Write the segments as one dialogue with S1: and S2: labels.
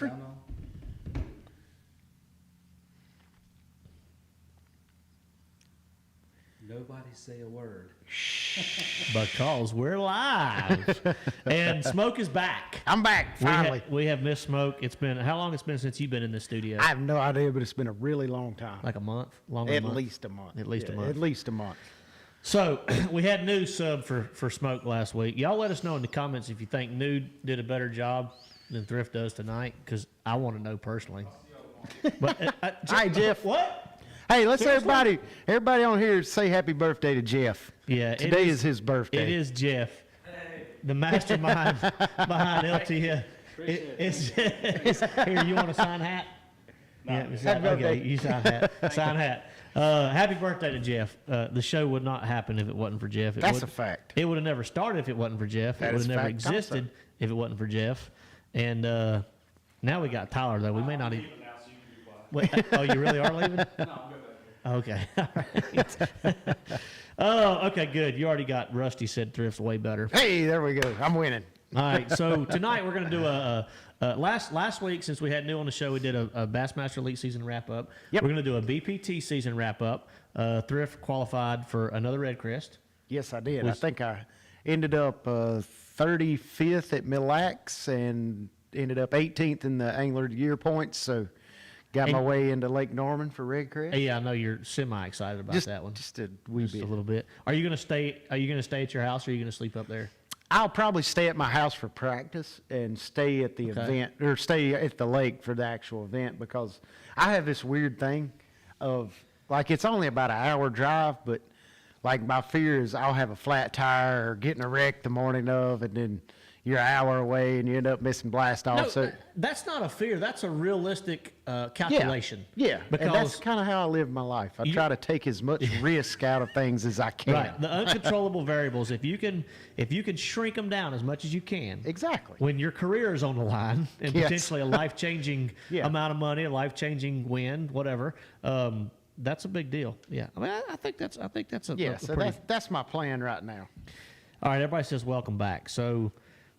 S1: Sound on? Nobody say a word.
S2: Because we're live. And Smoke is back.
S3: I'm back, finally.
S2: We have missed Smoke. It's been, how long it's been since you've been in the studio?
S3: I have no idea, but it's been a really long time.
S2: Like a month? Longer than a month?
S3: At least a month.
S2: At least a month.
S3: At least a month.
S2: So, we had New sub for Smoke last week. Y'all let us know in the comments if you think New did a better job than Thrift does tonight, because I want to know personally. But,
S3: Hi, Jeff.
S2: What?
S3: Hey, let's
S2: Seriously?
S3: everybody on here say happy birthday to Jeff.
S2: Yeah.
S3: Today is his birthday.
S2: It is Jeff, the mastermind behind LTF. Here, you want a sign hat?
S3: No.
S2: Yeah, okay, you sign hat. Sign hat. Happy birthday to Jeff. The show would not happen if it wasn't for Jeff.
S3: That's a fact.
S2: It would have never started if it wasn't for Jeff.
S3: That
S2: it would
S3: is
S2: have never
S3: fact also.
S2: existed if it wasn't for Jeff. And now we got Tyler, though. We may not even. Wait, oh, you really are leaving?
S4: No, I'm good.
S2: Okay. All right. Oh, okay, good. You already got Rusty said Thrift's way better.
S3: Hey, there we go. I'm winning.
S2: All right, so tonight we're going to do last week, since we had New on the show, we did a Bassmaster Elite season wrap up.
S3: Yep.
S2: We're going to do a BPT season wrap up. Thrift qualified for another Red Crest.
S3: Yes, I did. I think I ended up 35th at Mille Lacs and ended up 18th in the Angler of the Year points. So got my way into Lake Norman for Red Crest.
S2: Yeah, I know you're semi excited about that one.
S3: Just a wee bit.
S2: A little bit. Are you going to stay? Are you going to stay at your house, or are you going to sleep up there?
S3: I'll probably stay at my house for practice and stay at the event, or stay at the lake for the actual event, because I have this weird thing of, like, it's only about an hour drive, but like my fear is I'll have a flat tire or getting a wreck the morning of, and then you're an hour away and you end up missing blast off.
S2: No,
S3: So
S2: that's not a fear. That's a realistic calculation.
S3: Yeah,
S2: because
S3: and that's kind of how I live my life. I try to take as much risk out of things as I can.
S2: Right. The uncontrollable variables, if you can shrink them down as much as you can.
S3: Exactly.
S2: When your career is on the line and potentially a life-changing amount of money, a life-changing win, whatever, that's a big deal. Yeah. I mean, I think that's a
S3: So
S2: pretty...
S3: that's my plan right now.
S2: All right, everybody says welcome back. So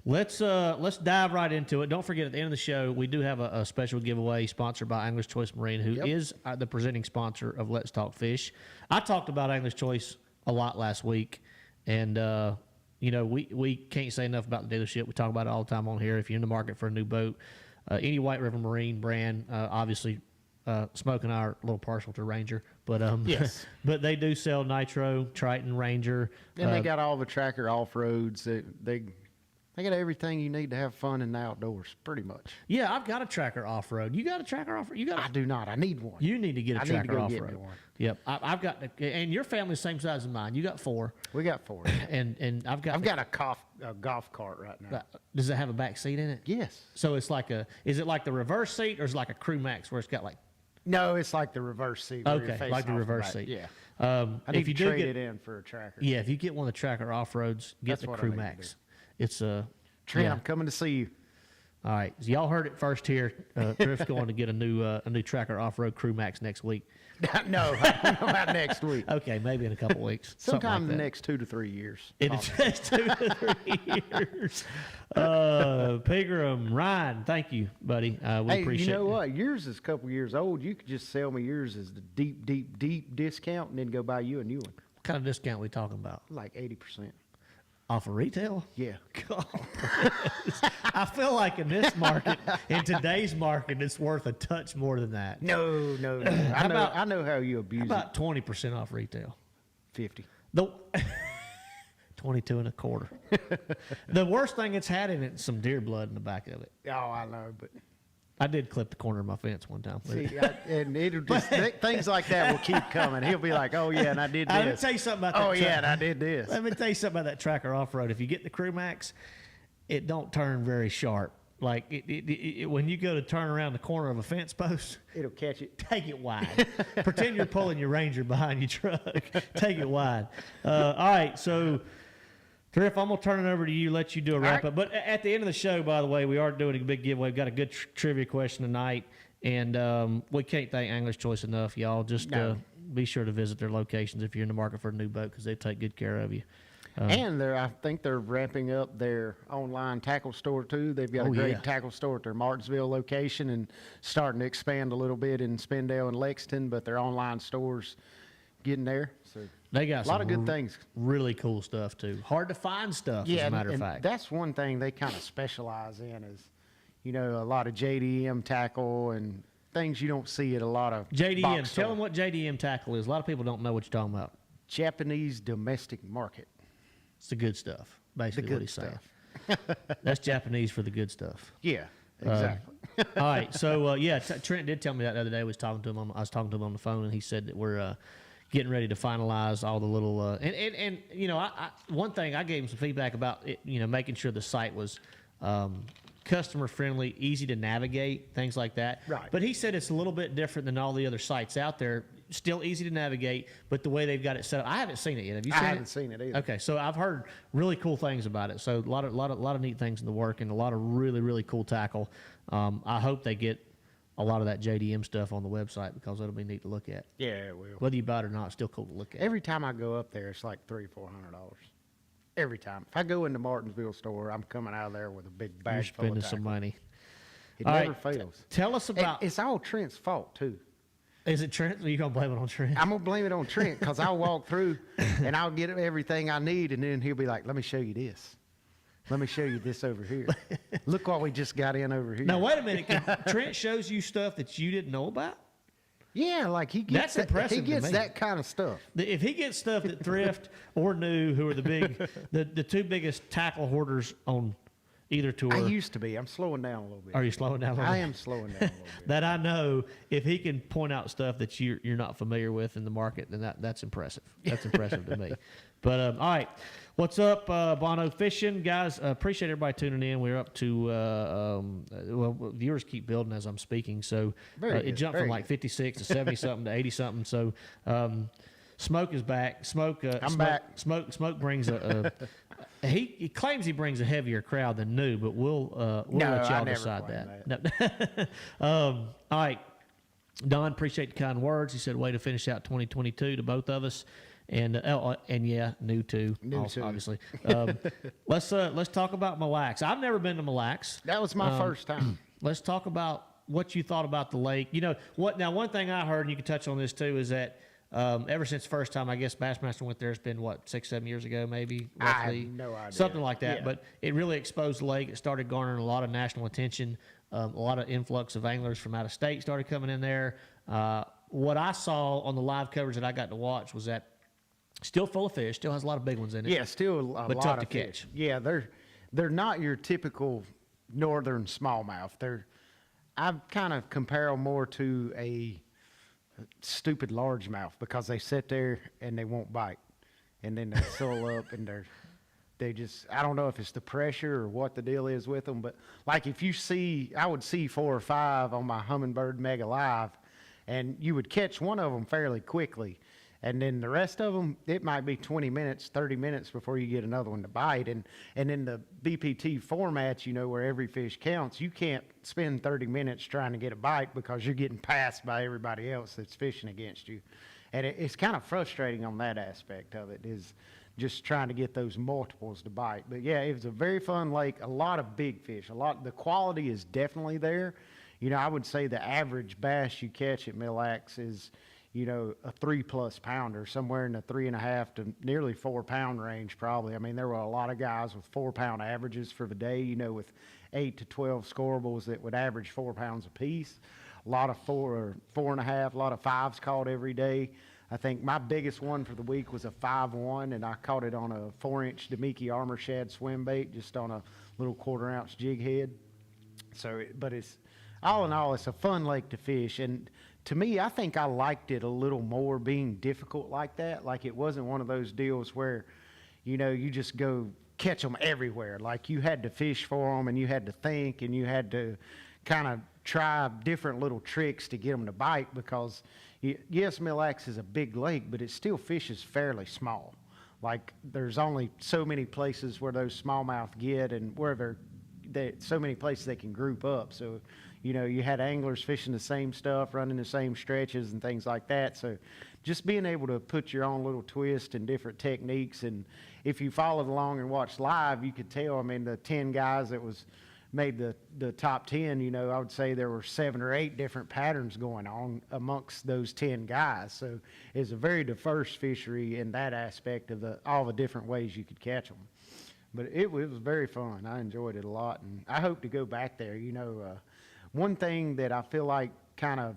S2: let's dive right into it. Don't forget, at the end of the show, we do have a special giveaway sponsored by Angler's Choice Marine, who is the presenting sponsor of Let's Talk Fish. I talked about Angler's Choice a lot last week, and we can't say enough about the dealership. We talk about it all the time on here. If you're in the market for a new boat, any White River Marine brand, obviously Smoke and I are a little partial to Ranger, but
S3: yes,
S2: but they do sell Nitro, Triton, Ranger.
S3: And they got all the tracker off-roads. They got everything you need to have fun in the outdoors, pretty much.
S2: Yeah, I've got a tracker off-road. You got a tracker off-road?
S3: I do not. I need one.
S2: You need to get a tracker
S3: need to go
S2: off-road.
S3: Get me one.
S2: Yep, I've got, and your family's the same size as mine. You got 4.
S3: We got 4.
S2: And I've got
S3: a golf cart right now.
S2: Does it have a back seat in it?
S3: Yes.
S2: So it's like is it like the reverse seat, or is it like a Crew Max where it's got like?
S3: No, it's like the reverse seat.
S2: Okay, like the reverse seat.
S3: Yeah.
S2: I
S3: need to trade it in for a tracker.
S2: Yeah, if you get one of the tracker off-roads, get the Crew Max. It's a...
S3: Trent, I'm coming to see you.
S2: All right, so y'all heard it first here. Thrift's going to get a new tracker off-road Crew Max next week.
S3: No, I don't know about next week.
S2: Okay, maybe in a couple weeks.
S3: Sometime in
S2: like
S3: the next 2 to 3 years.
S2: In the next 2 to 3 years. Pegram, Ryan, thank you, buddy. We appreciate it.
S3: You know what? Yours is a couple years old. You could just sell me yours as the deep discount and then go buy you a new one.
S2: What kind of discount are we talking about?
S3: Like 80%.
S2: Off of retail?
S3: Yeah.
S2: God, I feel like in this market, in today's market, it's worth a touch more than that.
S3: No. I know how you abuse it.
S2: About 20% off retail.
S3: 50.
S2: 22 and a quarter. The worst thing it's had in it is some deer blood in the back of it.
S3: Oh, I know, but
S2: I did clip the corner of my fence one time.
S3: See, and it'll just things like that will keep coming. He'll be like, "Oh yeah, and I did this."
S2: Let me tell you something about that.
S3: Oh yeah, and I did this.
S2: Let me tell you something about that tracker off road. If you get the Crew Max, it don't turn very sharp. Like when you go to turn around the corner of a fence post,
S3: it'll catch it.
S2: Take it wide. Pretend you're pulling your Ranger behind your truck. Take it wide. All right, so. Thrift, I'm going to turn it over to you, let you do a wrap-up. But at the end of the show, by the way, we are doing a big giveaway. We've got a good trivia question tonight, and we can't thank Angler's Choice enough, y'all. Just be sure to visit their locations if you're in the market for a new boat, because they take good care of you.
S3: And I think they're ramping up their online tackle store too. They've got a great tackle store at their Martinsville location and starting to expand a little bit in Spindale and Lexington, but their online stores getting there. So
S2: they got
S3: a lot of good things.
S2: Really cool stuff too. Hard to find stuff, as a matter of fact.
S3: That's one thing they kind of specialize in is, a lot of JDM tackle and things you don't see at a lot of
S2: JDM. Tell them what JDM tackle is. A lot of people don't know what you're talking about.
S3: Japanese domestic market.
S2: It's the good stuff, basically what he's saying. That's Japanese for the good stuff.
S3: Yeah, exactly.
S2: All right, so Trent did tell me that the other day. I was talking to him on the phone, and he said that we're getting ready to finalize all the little and one thing I gave him some feedback about it, making sure the site was customer friendly, easy to navigate, things like that.
S3: Right.
S2: But he said it's a little bit different than all the other sites out there. Still easy to navigate, but the way they've got it set up, I haven't seen it yet. Have you seen it?
S3: I haven't seen it either.
S2: Okay, so I've heard really cool things about it. So a lot of neat things in the work, and a lot of really, really cool tackle. I hope they get a lot of that JDM stuff on the website because it'll be neat to look at.
S3: Yeah, it will.
S2: Whether you buy it or not, it's still cool to look at.
S3: Every time I go up there, it's like $300-400. Every time. If I go in the Martinsville store, I'm coming out of there with a big bag
S2: You're
S3: full of
S2: spending
S3: tackle.
S2: some money.
S3: It
S2: All
S3: never
S2: right,
S3: fails.
S2: Tell us about.
S3: It's all Trent's fault too.
S2: Is it Trent? Are you gonna blame it on Trent?
S3: I'm gonna blame it on Trent because I'll walk through and I'll get everything I need, and then he'll be like, "Let me show you this. Let me show you this over here. Look what we just got in over here."
S2: Now wait a minute. Trent shows you stuff that you didn't know about.
S3: Yeah, like he gets
S2: That's impressive.
S3: He gets
S2: to me.
S3: that kind of stuff.
S2: If he gets stuff that Thrift or New, who are the two biggest tackle hoarders on either tour.
S3: I used to be. I'm slowing down a little bit.
S2: Are you slowing down a little bit?
S3: I am slowing down a little bit.
S2: That I know, if he can point out stuff that you're not familiar with in the market, then that's impressive. That's impressive to me. But all right, what's up, Bono Fishing guys? Appreciate everybody tuning in. We're up to viewers keep building as I'm speaking, so it jumped from like 56 to 70 something to 80 something. So Smoke is back. I'm
S3: back.
S2: Smoke brings he claims he brings a heavier crowd than New, but we'll let y'all decide that. No. All right, Don, appreciate the kind words. He said, "Way to finish out 2022 to both of us." And yeah, New too, obviously. Let's talk about Mille Lacs. I've never been to Mille Lacs.
S3: That was my first time.
S2: Let's talk about what you thought about the lake. You know what? Now, one thing I heard, and you can touch on this too, is that ever since the first time, I guess Bassmaster went there, it's been what, 6-7 years ago, maybe roughly.
S3: I have no idea.
S2: Something like that.
S3: Yeah.
S2: But it really exposed the lake. It started garnering a lot of national attention. A lot of influx of anglers from out of state started coming in there. What I saw on the live coverage that I got to watch was that still full of fish, still has a lot of big ones in it.
S3: Yeah, still a
S2: but
S3: lot
S2: tough
S3: of
S2: to
S3: fish.
S2: catch.
S3: Yeah, they're not your typical northern smallmouth. I kind of compare them more to a stupid largemouth because they sit there and they won't bite, and then they swell up and they just, I don't know if it's the pressure or what the deal is with them, but like if you see, I would see 4 or 5 on my Humminbird Mega Live, and you would catch one of them fairly quickly. And then the rest of them, it might be 20 minutes, 30 minutes before you get another one to bite. And in the BPT format, where every fish counts, you can't spend 30 minutes trying to get a bite because you're getting passed by everybody else that's fishing against you. And it's kind of frustrating on that aspect of it, is just trying to get those multiples to bite. But yeah, it was a very fun lake, a lot of big fish. The quality is definitely there. I would say the average bass you catch at Mille Lacs is, a 3+ pounder, somewhere in the 3.5 to nearly 4 pound range, probably. I mean, there were a lot of guys with 4 pound averages for the day, with 8 to 12 scorables that would average 4 pounds apiece. A lot of 4 or 4.5, a lot of 5s caught every day. I think my biggest one for the week was a 5-1, and I caught it on a 4-inch Demiki Armor Shad swim bait, just on a little 1/4-ounce jig head. But it's, all in all, it's a fun lake to fish. And to me, I think I liked it a little more being difficult like that. Like, it wasn't one of those deals where, you just go catch them everywhere. Like, you had to fish for them, and you had to think, and you had to kind of try different little tricks to get them to bite, because, yes, Mille Lacs is a big lake, but it still fishes fairly small. Like, there's only so many places where those smallmouth get, and so many places they can group up. So, you had anglers fishing the same stuff, running the same stretches and things like that. So just being able to put your own little twist and different techniques. And if you followed along and watched live, you could tell, I mean, the 10 guys that made the top 10, I would say there were 7 or 8 different patterns going on amongst those 10 guys. So it's a very diverse fishery in that aspect of all the different ways you could catch them. But it was very fun. I enjoyed it a lot, and I hope to go back there. One thing that I feel like kind of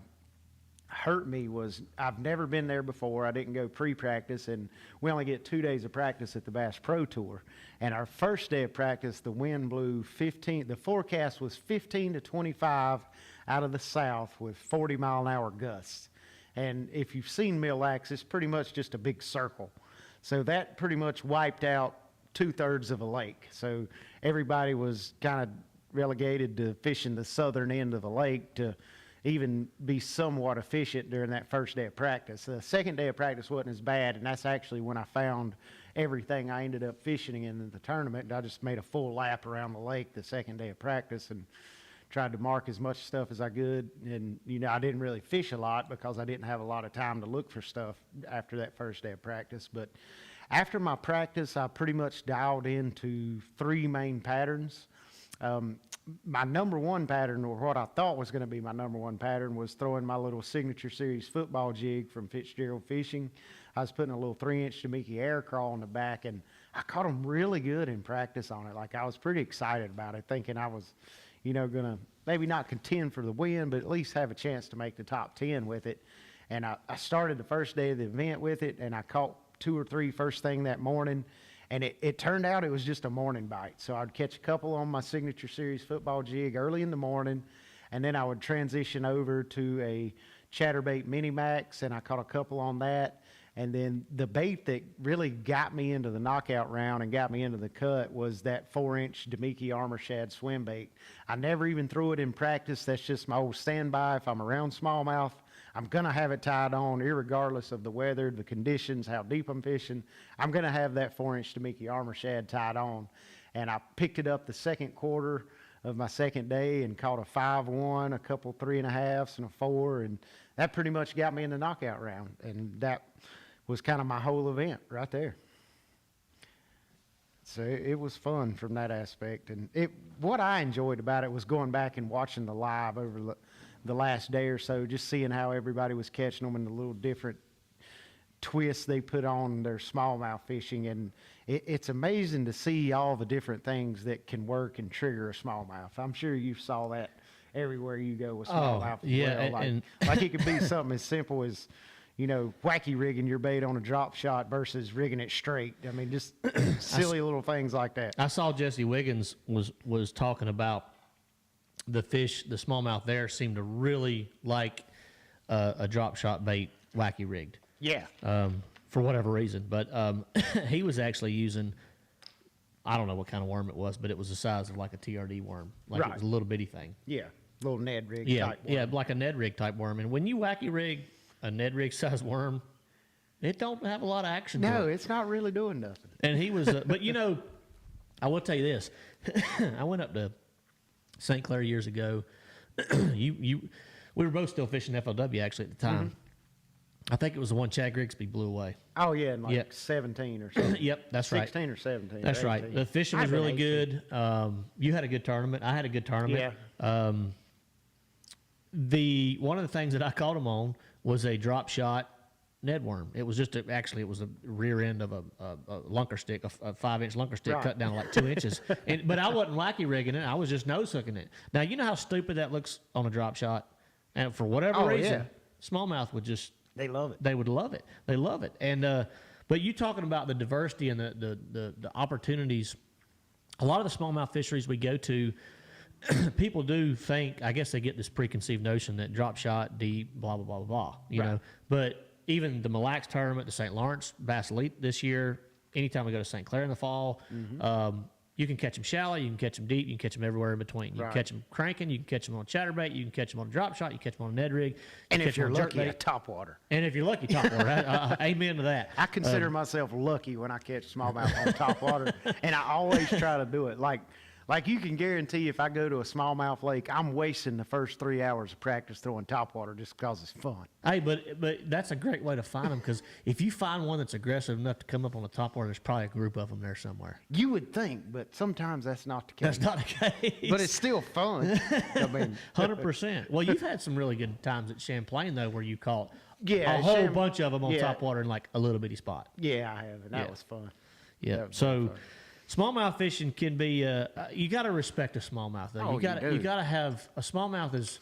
S3: hurt me was I've never been there before. I didn't go pre-practice, and we only get 2 days of practice at the Bass Pro Tour. And our first day of practice, the wind blew 15. The forecast was 15 to 25 out of the south with 40-mile-an-hour gusts. And if you've seen Mille Lacs, it's pretty much just a big circle. So that pretty much wiped out 2/3 of a lake. So everybody was kind of relegated to fishing the southern end of the lake to even be somewhat efficient during that first day of practice. The second day of practice wasn't as bad, and that's actually when I found everything I ended up fishing in the tournament. I just made a full lap around the lake the second day of practice and tried to mark as much stuff as I could. And, I didn't really fish a lot because I didn't have a lot of time to look for stuff after that first day of practice. But after my practice, I pretty much dialed into 3 main patterns. My number one pattern, or what I thought was going to be my number one pattern, was throwing my little signature series football jig from Fitzgerald Fishing. I was putting a little 3-inch Demiki air crawl on the back, and I caught them really good in practice on it. Like, I was pretty excited about it, thinking I was, going to maybe not contend for the win, but at least have a chance to make the top 10 with it. And I started the first day of the event with it, and I caught 2 or 3 first thing that morning. And it turned out it was just a morning bite. So I'd catch a couple on my signature series football jig early in the morning, and then I would transition over to a ChatterBait Mini Max, and I caught a couple on that. And then the bait that really got me into the knockout round and got me into the cut was that 4-inch Demiki Armor Shad swim bait. I never even threw it in practice. That's just my old standby. If I'm around smallmouth, I'm going to have it tied on irregardless of the weather, the conditions, how deep I'm fishing. I'm going to have that 4-inch Demiki Armor Shad tied on. And I picked it up the second quarter of my second day and caught a 5-1, a couple 3.5s, and a 4. And that pretty much got me in the knockout round. And that was kind of my whole event right there. So it was fun from that aspect. And what I enjoyed about it was going back and watching the live over the last day or so, just seeing how everybody was catching them and the little different twists they put on their smallmouth fishing. And it's amazing to see all the different things that can work and trigger a smallmouth. I'm sure you saw that everywhere you go with smallmouth.
S2: Yeah,
S3: well. Like it could be something as simple as, wacky rigging your bait on a drop shot versus rigging it straight. I mean, just silly little things like that.
S2: I saw Jesse Wiggins was talking about the smallmouth there seemed to really like a drop shot bait wacky rigged.
S3: Yeah.
S2: For whatever reason. But he was actually using, I don't know what kind of worm it was, but it was the size of like a TRD worm. Like
S3: right.
S2: It was a little bitty thing.
S3: Yeah. Little Ned Rig type worm.
S2: Yeah, like a Ned Rig type worm. And when you wacky rig a Ned Rig size worm, it don't have a lot of action to it.
S3: No, it's not really doing nothing.
S2: And he was, but I will tell you this. I went up to St. Clair years ago. We were both still fishing FLW actually at the time. Mm-hmm. I think it was the one Chad Grigsby blew away.
S3: Oh yeah, in 17 or something.
S2: Yep, that's
S3: 16
S2: right.
S3: 16 or 17.
S2: That's
S3: or
S2: right. The fishing was really
S3: 18.
S2: good. You had a good tournament. I had a good tournament.
S3: Yeah.
S2: One of the things that I caught him on was a drop shot Ned worm. It was it was a rear end of a lunker stick, a 5-inch lunker stick, right, cut down like 2 inches. But I wasn't wacky rigging it. I was just nose hooking it. Now, you know how stupid that looks on a drop shot? And for whatever reason, smallmouth would just...
S3: They love it.
S2: They would love it. They love it. And but you talking about the diversity and the opportunities, a lot of the smallmouth fisheries we go to, people do think, I guess they get this preconceived notion that drop shot, deep, blah, blah, blah, blah, blah, you know. But even the Mille Lacs tournament, the St. Lawrence Bass Elite this year, anytime we go to St. Clair in the fall, you can catch them shallow, you can catch them deep, you can catch them everywhere in between. You can catch them cranking, you can catch them on ChatterBait, you can catch them on a drop shot, you can catch them on a Ned Rig.
S3: And if you're lucky, at top water.
S2: And if you're lucky, top water. Amen to that.
S3: I consider myself lucky when I catch smallmouth on top water, and I always try to do it. Like Like, you can guarantee if I go to a smallmouth lake, I'm wasting the first 3 hours of practice throwing topwater just because it's fun.
S2: Hey, but that's a great way to find them, because if you find one that's aggressive enough to come up on the topwater, there's probably a group of them there somewhere.
S3: You would think, but sometimes that's not the case.
S2: That's not the case.
S3: But it's still fun. I mean,
S2: 100%. Well, you've had some really good times at Champlain, though, where you caught
S3: Yeah,
S2: a whole bunch of them on topwater in like a little bitty spot.
S3: yeah, I have, and that was fun.
S2: Yeah.
S3: That was
S2: So
S3: fun.
S2: smallmouth fishing can be, you got to respect a smallmouth, though.
S3: Oh,
S2: you got
S3: do.
S2: to have a smallmouth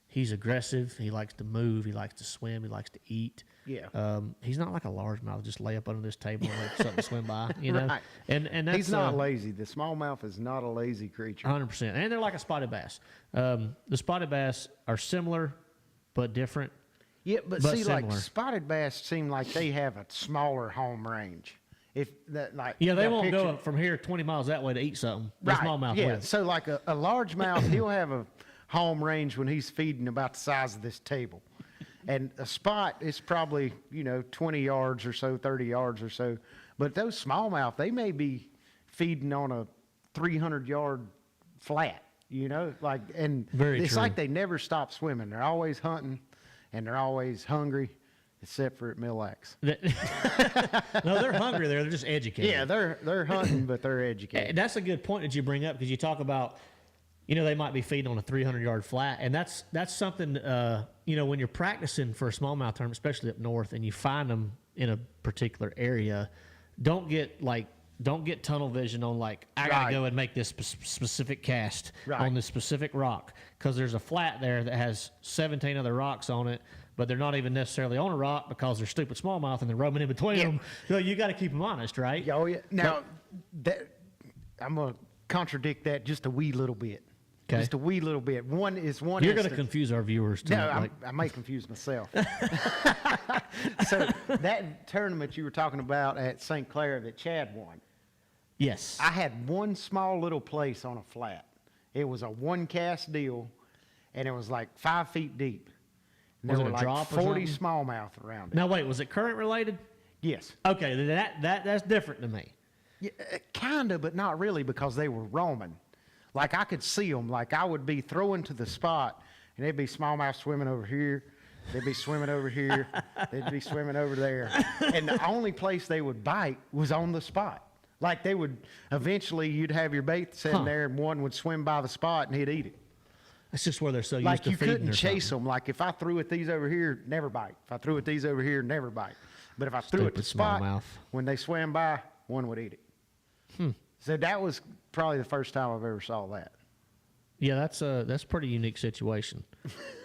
S2: he's aggressive. He likes to move. He likes to swim. He likes to eat.
S3: Yeah.
S2: He's not like a largemouth, just lay up under this table and let something swim by, you know?
S3: Right.
S2: And that's,
S3: He's not lazy. The smallmouth is not a lazy creature.
S2: 100%. And they're like a spotted bass. The spotted bass are similar but different.
S3: Yeah, but see,
S2: similar.
S3: like spotted bass seem like they have a smaller home range. If that, like,
S2: Yeah, they
S3: that
S2: won't
S3: picture-
S2: go from here 20 miles that way to eat something. The
S3: Right.
S2: smallmouth
S3: Yeah,
S2: will.
S3: so like a largemouth, he'll have a home range when he's feeding about the size of this table. And a spot is probably, 20 yards or so, 30 yards or so. But those smallmouth, they may be feeding on a 300-yard flat, like, and
S2: Very
S3: it's
S2: true.
S3: like they never stop swimming. They're always hunting and they're always hungry, except for at Mille Lacs.
S2: No, they're hungry there. They're just educated.
S3: Yeah, they're hunting, but they're
S2: And
S3: educated.
S2: that's a good point that you bring up, because you talk about, they might be feeding on a 300-yard flat, and that's something, when you're practicing for a smallmouth tournament, especially up north, and you find them in a particular area, don't get tunnel vision on like, I gotta
S3: Right.
S2: go and make this specific cast
S3: Right.
S2: on this specific rock, because there's a flat there that has 17 other rocks on it, but they're not even necessarily on a rock because they're stupid smallmouth and they're roaming in between
S3: Yeah.
S2: them. So you got to keep them honest, right?
S3: Oh, yeah. Now, I'm going to contradict that just a wee little bit.
S2: Okay.
S3: Just a wee little bit. One
S2: You're going to
S3: instance-
S2: confuse our viewers too.
S3: No,
S2: like,
S3: I may confuse myself. So that tournament you were talking about at St. Clair that Chad won,
S2: yes.
S3: I had one small little place on a flat. It was a one cast deal, and it was like 5 feet deep. And
S2: Was
S3: there
S2: it
S3: were
S2: a
S3: like
S2: drop or
S3: 40
S2: something?
S3: smallmouth around it.
S2: Now wait, was it current related?
S3: Yes.
S2: Okay, that's different to me.
S3: Yeah, kind of, but not really, because they were roaming. Like, I could see them. Like, I would be throwing to the spot, and they'd be smallmouth swimming over here. They'd be swimming over here. They'd be swimming over there. And the only place they would bite was on the spot. Like, they would, eventually, you'd have your bait sitting there, and one would swim by the spot, and he'd eat it.
S2: That's just where they're so used
S3: Like,
S2: to
S3: you
S2: feeding
S3: couldn't
S2: or
S3: chase
S2: something.
S3: them. Like, if I threw at these over here, never bite. If I threw at these over here, never bite. But if I threw at the
S2: Stupid
S3: spot,
S2: smallmouth.
S3: when they swam by, one would eat it. So that was probably the first time I've ever saw that.
S2: Yeah, that's a pretty unique situation.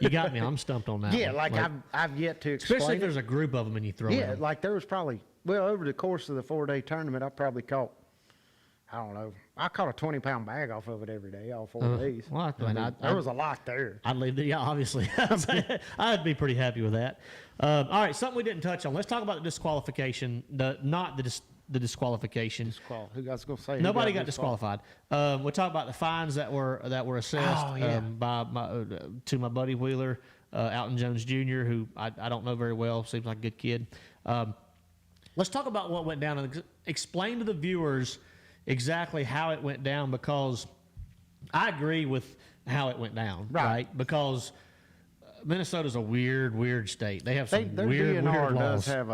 S2: You got me. I'm stumped on that.
S3: Yeah,
S2: one.
S3: like I've yet to
S2: especially
S3: explain
S2: if there's
S3: it.
S2: a group of them and you throw
S3: Yeah,
S2: them.
S3: like there was probably, over the course of the 4-day tournament, I probably caught, I don't know, I caught a 20-pound bag off of it every day, all 4 days.
S2: Well, I mean,
S3: There was a lot there.
S2: I'd leave the, yeah, obviously. I'd be pretty happy with that. All right, something we didn't touch on. Let's talk about the disqualification, not the disqualification.
S3: Who guys gonna say? who
S2: Nobody got disqualified. We'll talk about the fines that were assessed
S3: Oh, yeah.
S2: to my buddy Wheeler, Alton Jones Jr., who I don't know very well. Seems like a good kid. Let's talk about what went down and explain to the viewers exactly how it went down, because I agree with how it went down.
S3: Right.
S2: Because Minnesota's a weird state. They have some
S3: Their
S2: weird
S3: DNR
S2: laws.
S3: does have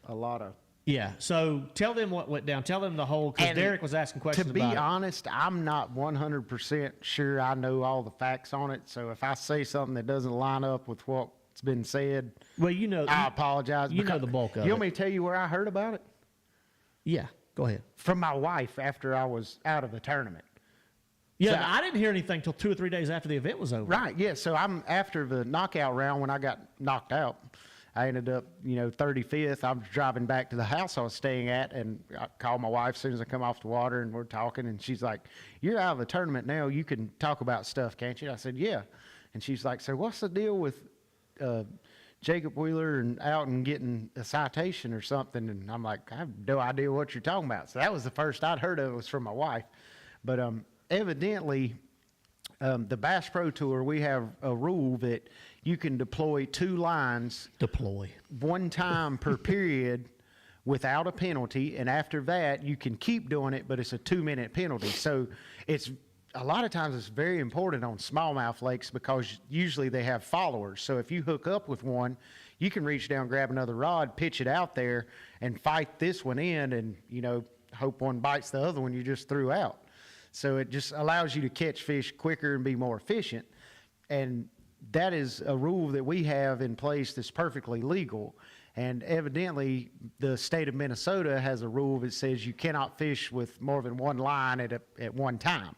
S3: a lot of.
S2: Yeah. So tell them what went down. Tell them the whole, because
S3: And
S2: Derek was asking questions
S3: To be
S2: about it.
S3: honest, I'm not 100% sure I know all the facts on it. So if I say something that doesn't line up with what's been said,
S2: Well, you know,
S3: I apologize.
S2: you know
S3: because-
S2: the bulk of
S3: You want
S2: it.
S3: me to tell you where I heard about it?
S2: Yeah, go ahead.
S3: From my wife after I was out of the tournament.
S2: Yeah,
S3: So-
S2: I didn't hear anything till 2 or 3 days after the event was over.
S3: Right, yeah. So I'm after the knockout round when I got knocked out. I ended up, 35th. I was driving back to the house I was staying at, and I called my wife as soon as I come off the water, and we're talking, and she's like, "You're out of the tournament now. You can talk about stuff, can't you?" I said, "Yeah." And she's like, "So what's the deal with Jacob Wheeler and Alton getting a citation or something?" And I'm like, "I have no idea what you're talking about." So that was the first I'd heard of it, was from my wife. But evidently, the Bass Pro Tour, we have a rule that you can deploy 2 lines
S2: Deploy.
S3: one time per period without a penalty, and after that you can keep doing it, but it's a 2-minute penalty. So it's a lot of times it's very important on smallmouth lakes because usually they have followers. So if you hook up with one, you can reach down, grab another rod, pitch it out there, and fight this one in, and hope one bites the other one you just threw out. So it just allows you to catch fish quicker and be more efficient. And that is a rule that we have in place that's perfectly legal. And evidently, the state of Minnesota has a rule that says you cannot fish with more than one line at one time.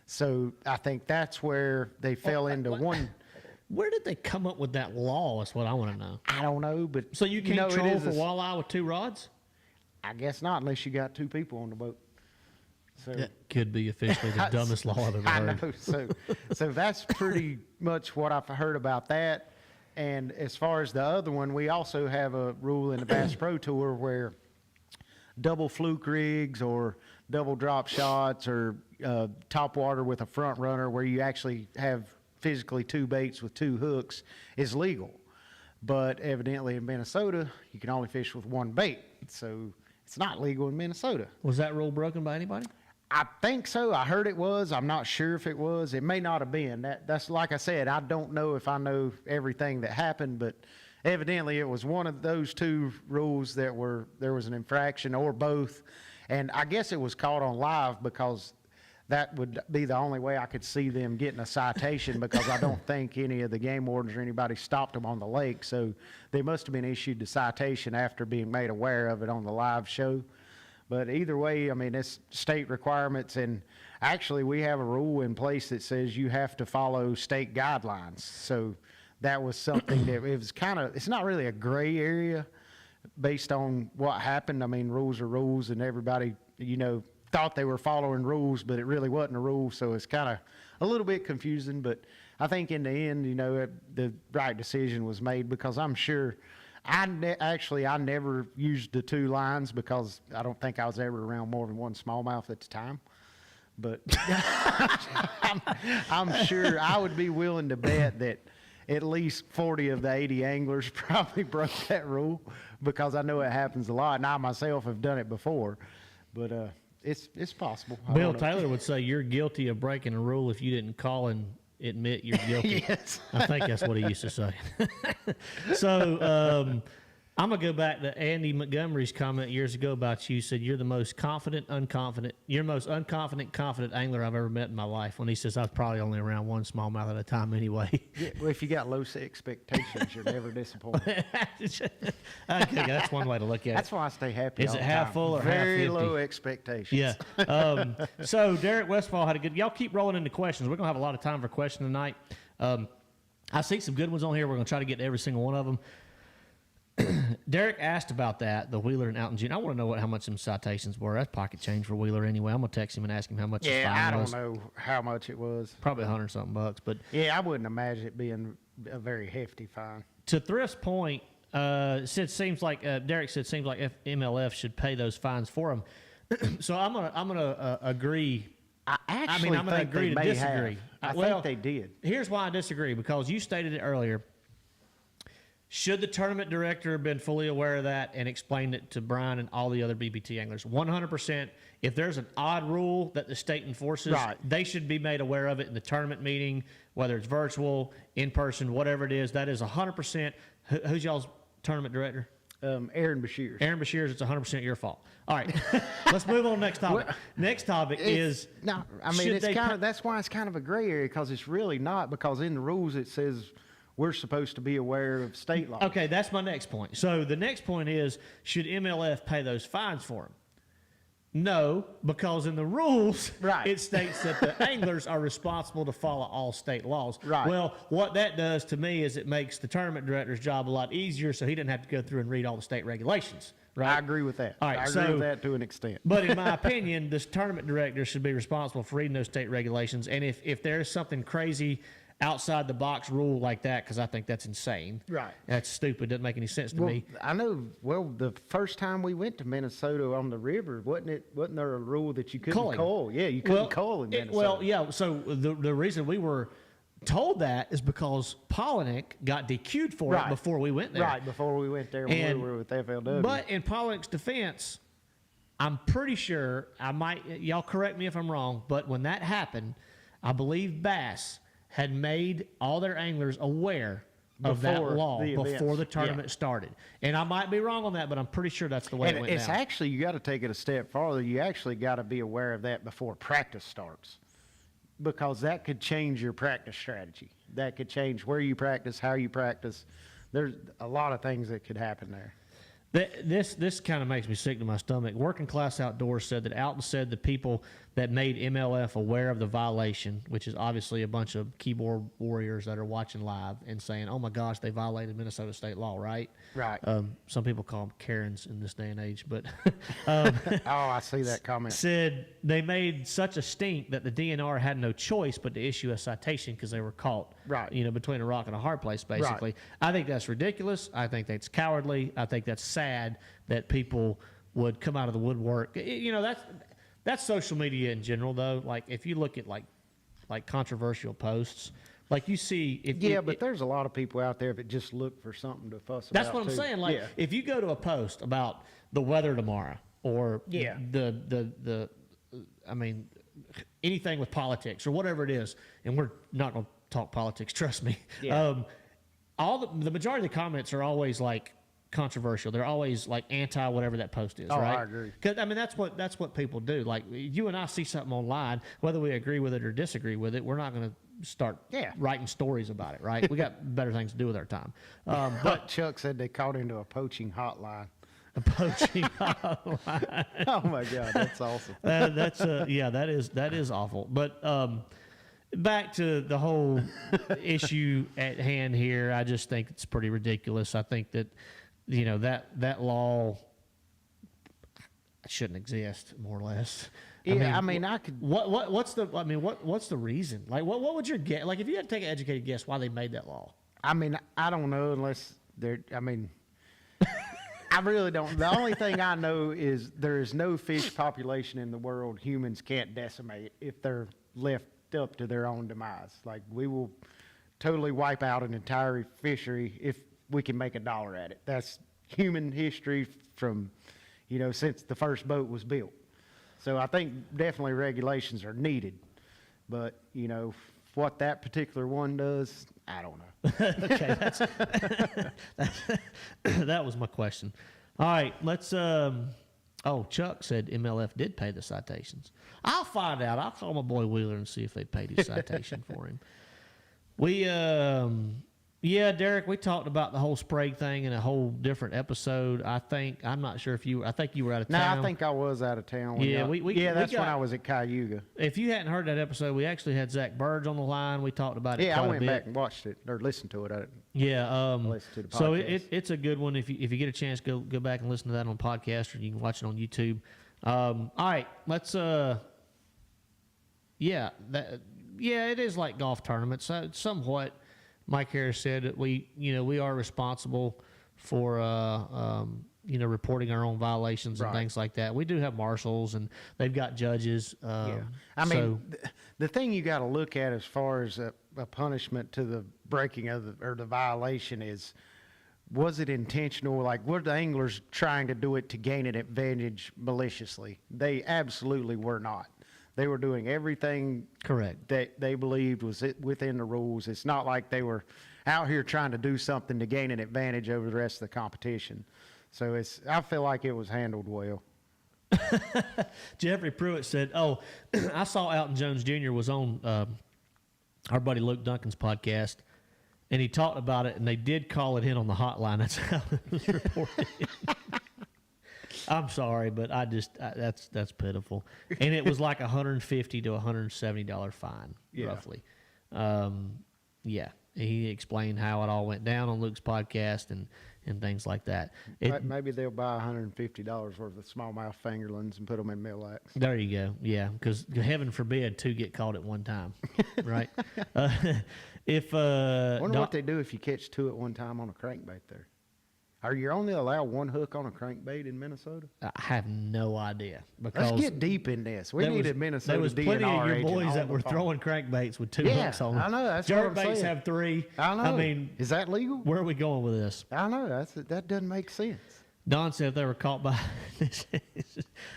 S3: So I think that's where they fell into one.
S2: Where did they come up with that law? That's what I want to know.
S3: I don't know, but
S2: so you can't troll for walleye with 2 rods?
S3: I guess not, unless you got 2 people on the boat. So
S2: that could be officially the dumbest law I've ever heard.
S3: I know. So that's pretty much what I've heard about that. And as far as the other one, we also have a rule in the Bass Pro Tour where double fluke rigs or double drop shots or top water with a front runner where you actually have physically 2 baits with 2 hooks is legal. But evidently in Minnesota, you can only fish with 1 bait. So it's not legal in Minnesota.
S2: Was that rule broken by anybody?
S3: I think so. I heard it was. I'm not sure if it was. It may not have been. That's like I said, I don't know if I know everything that happened, but evidently it was one of those 2 rules that there was an infraction or both. And I guess it was caught on live because that would be the only way I could see them getting a citation because I don't think any of the game wardens or anybody stopped them on the lake. So they must have been issued the citation after being made aware of it on the live show. But either way, I mean, it's state requirements. And actually, we have a rule in place that says you have to follow state guidelines. So that was something that it was it's not really a gray area based on what happened. I mean, rules are rules, and everybody, thought they were following rules, but it really wasn't a rule. So it's kind of a little bit confusing. But I think in the end, the right decision was made because I'm sure I never used the 2 lines because I don't think I was ever around more than 1 smallmouth at the time. But I'm sure I would be willing to bet that at least 40 of the 80 anglers probably broke that rule because I know it happens a lot. And I myself have done it before, but it's possible.
S2: Bill Taylor would say you're guilty of breaking a rule if you didn't call and admit you're guilty.
S3: Yes.
S2: I think that's what he used to say. So I'm going to go back to Andy Montgomery's comment years ago about you. He said you're the most confident, confident angler I've ever met in my life. When he says I was probably only around 1 smallmouth at a time anyway.
S3: Yeah, well, if you got low expectations, you're never disappointed.
S2: Okay, that's one way to look at it.
S3: That's why I stay happy.
S2: Is it half full or half empty?
S3: Very low expectations.
S2: Yeah. So Derek Westfall had a good. Y'all keep rolling into questions. We're gonna have a lot of time for questions tonight. I see some good ones on here. We're gonna try to get to every single one of them. Derek asked about that, the Wheeler and Alton June. I want to know how much some citations were. That's pocket change for Wheeler anyway. I'm going to text him and ask him how much his fine was.
S3: I don't know how much it was.
S2: Probably $100-something bucks. But
S3: yeah, I wouldn't imagine it being a very hefty fine.
S2: To Thrift's point, Derek said seems like MLF should pay those fines for him. So I'm gonna agree.
S3: I'm going to agree to disagree. I think they did.
S2: Here's why I disagree, because you stated it earlier. Should the tournament director have been fully aware of that and explained it to Brian and all the other BBT anglers? 100%. If there's an odd rule that the state enforces, right, they should be made aware of it in the tournament meeting, whether it's virtual, in person, whatever it is. That is 100%. Who's y'all's tournament director?
S3: Aaron Bashir.
S2: Aaron Bashir, it's 100% your fault. All right, let's move on to the next topic. Next topic is
S3: no. I mean, that's why it's kind of a gray area, because it's really not, because in the rules it says we're supposed to be aware of state law.
S2: Okay, that's my next point. So the next point is, should MLF pay those fines for them? No, because in the rules, right, it states that the anglers are responsible to follow all state laws.
S3: Right.
S2: Well, what that does to me is it makes the tournament director's job a lot easier, so he doesn't have to go through and read all the state regulations. Right?
S3: I agree with that.
S2: All right,
S3: I agree with that to an extent.
S2: But in my opinion, this tournament director should be responsible for reading those state regulations. And if there's something crazy outside the box rule like that, because I think that's insane.
S3: Right.
S2: That's stupid. Doesn't make any sense to me.
S3: I know. Well, the first time we went to Minnesota on the river, wasn't there a rule that you couldn't coil? Yeah, you couldn't coil in Minnesota.
S2: Yeah. So the reason we were told that is because Polinick got DQ'd for it before we went there.
S3: Right, before we went there when we were with FLW.
S2: But in Polinick's defense, I'm pretty sure, y'all correct me if I'm wrong, but when that happened, I believe Bass had made all their anglers aware of that law before the tournament started. And I might be wrong on that, but I'm pretty sure that's the way it went down.
S3: It's actually, you got to take it a step farther. You actually got to be aware of that before practice starts, because that could change your practice strategy. That could change where you practice, how you practice. There's a lot of things that could happen there.
S2: This kind of makes me sick to my stomach. Working Class Outdoors said that Alton said the people that made MLF aware of the violation, which is obviously a bunch of keyboard warriors that are watching live and saying, oh my gosh, they violated Minnesota state law, right?
S3: Right.
S2: Some people call them Karens in this day and age, but
S3: oh, I see that comment.
S2: Said they made such a stink that the DNR had no choice but to issue a citation because they were caught,
S3: right,
S2: between a rock and a hard place, basically.
S3: Right.
S2: I think that's ridiculous. I think that's cowardly. I think that's sad that people would come out of the woodwork. That's social media in general, though. Like, if you look at like controversial posts, like you see,
S3: but there's a lot of people out there that just look for something to fuss about.
S2: That's what I'm saying. Like, if you go to a post about the weather tomorrow, or anything with politics or whatever it is, and we're not going to talk politics, trust me. Yeah. The majority of the comments are always like controversial. They're always like anti whatever that post is, right?
S3: I agree.
S2: Because that's what people do. Like, you and I see something online, whether we agree with it or disagree with it, we're not going to start writing stories about it, right? We got better things to do with our time.
S3: But Chuck said they caught into a poaching hotline.
S2: A poaching hotline.
S3: Oh my God, that's awesome.
S2: That is awful. But back to the whole issue at hand here, I just think it's pretty ridiculous. I think that that law shouldn't exist, more or less. What's the reason? Like, what would your guess? Like, if you had to take an educated guess why they made that law?
S3: I don't know unless they're. I really don't. The only thing I know is there is no fish population in the world humans can't decimate if they're left up to their own demise. Like, we will totally wipe out an entire fishery if we can make $1 at it. That's human history from, since the first boat was built. So I think definitely regulations are needed. But, what that particular one does, I don't know.
S2: Okay, that was my question. All right, let's. Chuck said MLF did pay the citations. I'll find out. I'll call my boy Wheeler and see if they paid his citation for him. Derek, we talked about the whole Sprague thing in a whole different episode. I'm not sure if I think you were out of town.
S3: No, I think I was out of town. That's when I was at Cayuga.
S2: If you hadn't heard that episode, we actually had Zach Burge on the line. We talked about it quite a bit.
S3: Yeah, I went back and watched it, or listened to it. I listened to the podcast.
S2: So it's a good one. If you get a chance, go back and listen to that on podcast, or you can watch it on YouTube. All right, let's it is like golf tournaments. Somewhat, Mike Harris said that we are responsible for reporting our own violations and things like that. We do have marshals, and they've got judges.
S3: The thing you got to look at as far as a punishment to the breaking of the violation is, was it intentional? Like, were the anglers trying to do it to gain an advantage maliciously? They absolutely were not. They were doing everything
S2: correct
S3: that they believed was within the rules. It's not like they were out here trying to do something to gain an advantage over the rest of the competition. So I feel like it was handled well.
S2: Jeffrey Pruitt said, I saw Alton Jones Jr. was on our buddy Luke Duncan's podcast, and he talked about it, and they did call it in on the hotline. That's how it was reported. I'm sorry, but that's pitiful. And it was like $150 to $170 fine, roughly. He explained how it all went down on Luke's podcast and things like that.
S3: Maybe they'll buy $150 worth of smallmouth fingerlings and put them in Mille Lacs.
S2: There you go. Yeah, because heaven forbid 2 get caught at one time, right? Wonder
S3: what they do if you catch 2 at one time on a crankbait there. Are you only allowed 1 hook on a crankbait in Minnesota?
S2: I have no idea. Because
S3: let's get deep in this. We need a Minnesota
S2: There was plenty of your boys that were throwing crankbaits with 2 hooks on them.
S3: I know. That's
S2: Jerkbaits have 3.
S3: I know.
S2: I mean,
S3: is that legal?
S2: Where are we going with this?
S3: I know. That doesn't make sense.
S2: Don said if they were caught by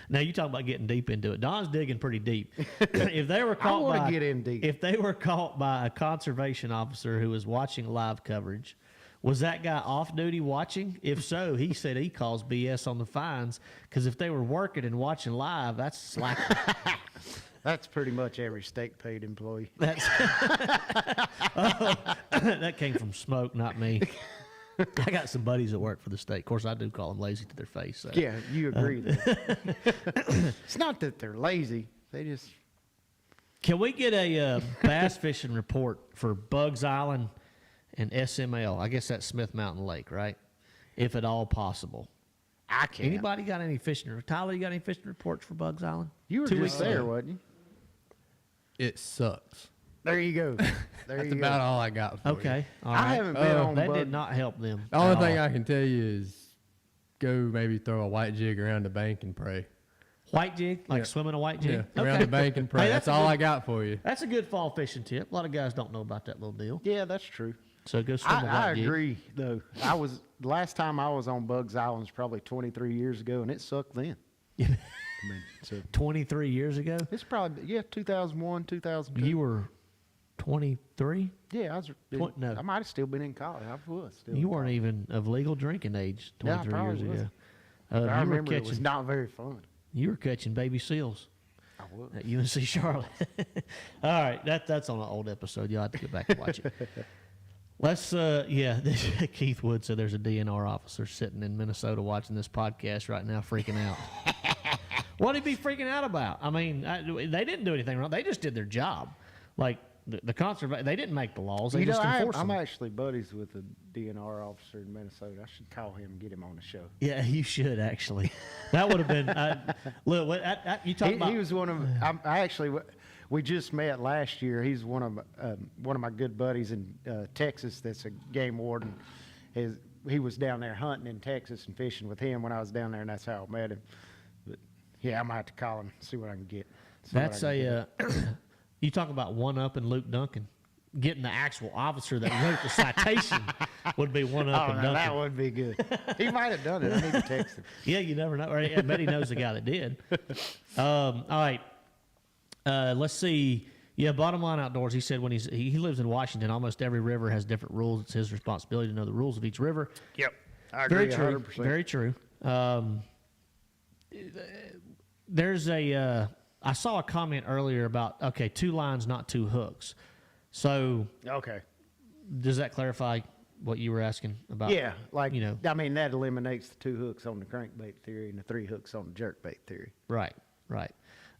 S2: now you talk about getting deep into it. Don's digging pretty deep. If they were caught by
S3: get in deep.
S2: If they were caught by a conservation officer who was watching live coverage, was that guy off duty watching? If so, he said he calls BS on the fines because if they were working and watching live, that's slacking.
S3: That's pretty much every state-paid employee.
S2: That's that came from Smoke, not me. I got some buddies that work for the state. Of course, I do call them lazy to their face. So.
S3: Yeah, you agree. It's not that they're lazy. They just...
S2: Can we get a bass fishing report for Bugs Island and SML? I guess that's Smith Mountain Lake, right? If at all possible.
S3: I can't.
S2: Anybody got any fishing? Tyler, you got any fishing reports for Bugs Island?
S3: You were
S2: 2
S3: just
S2: weeks
S3: there,
S2: ago.
S3: wasn't you?
S1: It sucks.
S3: There you go. There
S1: That's
S3: you
S1: about
S3: go.
S1: all I got for you.
S2: Okay. All
S3: I
S2: right.
S3: haven't been on
S2: That
S3: Bug.
S2: did not help them.
S1: The only
S2: at
S1: thing
S2: all.
S1: I can tell you is go maybe throw a white jig around the bank and pray.
S2: White jig? Like
S1: Yeah.
S2: swimming a white jig?
S1: Yeah, around the bank and pray.
S2: Hey,
S1: that's
S2: a
S1: all
S2: good-
S1: I got for you.
S2: That's a good fall fishing tip. A lot of guys don't know about that little deal.
S3: Yeah, that's true.
S2: So go swim a white
S3: I
S2: jig.
S3: agree, though. The last time I was on Bugs Island was probably 23 years ago, and it sucked then. I mean, so
S2: 23 years ago?
S3: it's probably 2001, 2002.
S2: You were 23?
S3: Yeah, I was.
S2: No.
S3: I might have still been in college. I was still.
S2: You
S3: in
S2: weren't
S3: college.
S2: even of legal drinking age
S3: Yeah, I
S2: 23 years
S3: probably
S2: ago.
S3: But I
S2: You were
S3: remember it was
S2: catching
S3: not very fun.
S2: you were catching baby seals
S3: I was.
S2: at UNC Charlotte. All right, that's on an old episode. You'll have to go back and watch it. Let's Keith Wood said there's a DNR officer sitting in Minnesota watching this podcast right now freaking out. What'd he be freaking out about? I mean, they didn't do anything wrong. They just did their job. Like the conservation, they didn't make the laws. They just enforced
S3: I'm
S2: them.
S3: actually buddies with a DNR officer in Minnesota. I should call him and get him on the show.
S2: Yeah, you should actually. That would have been. Look, you talk about.
S3: He was one of. I actually. We just met last year. He's one of my good buddies in Texas. That's a game warden. He was down there hunting in Texas and fishing with him when I was down there, and that's how I met him. But yeah, I might have to call him, see what I can get.
S2: That's you talk about one up in Luke Duncan. Getting the actual officer that wrote the citation would be one up in
S3: now
S2: Duncan.
S3: that would be good. He might have done it. I need to text him.
S2: Yeah, you never know. Or I bet he knows the guy that did. All right. Let's see. Yeah, Bottom Line Outdoors, he said when he lives in Washington, almost every river has different rules. It's his responsibility to know the rules of each river.
S3: Yep. I agree.
S2: Very true.
S3: 100%.
S2: Very true. There's I saw a comment earlier about, 2 lines, not 2 hooks. So
S3: Okay.
S2: does that clarify what you were asking about?
S3: Yeah, like,
S2: you know,
S3: I mean, that eliminates the 2 hooks on the crankbait theory and the 3 hooks on the jerkbait theory.
S2: right.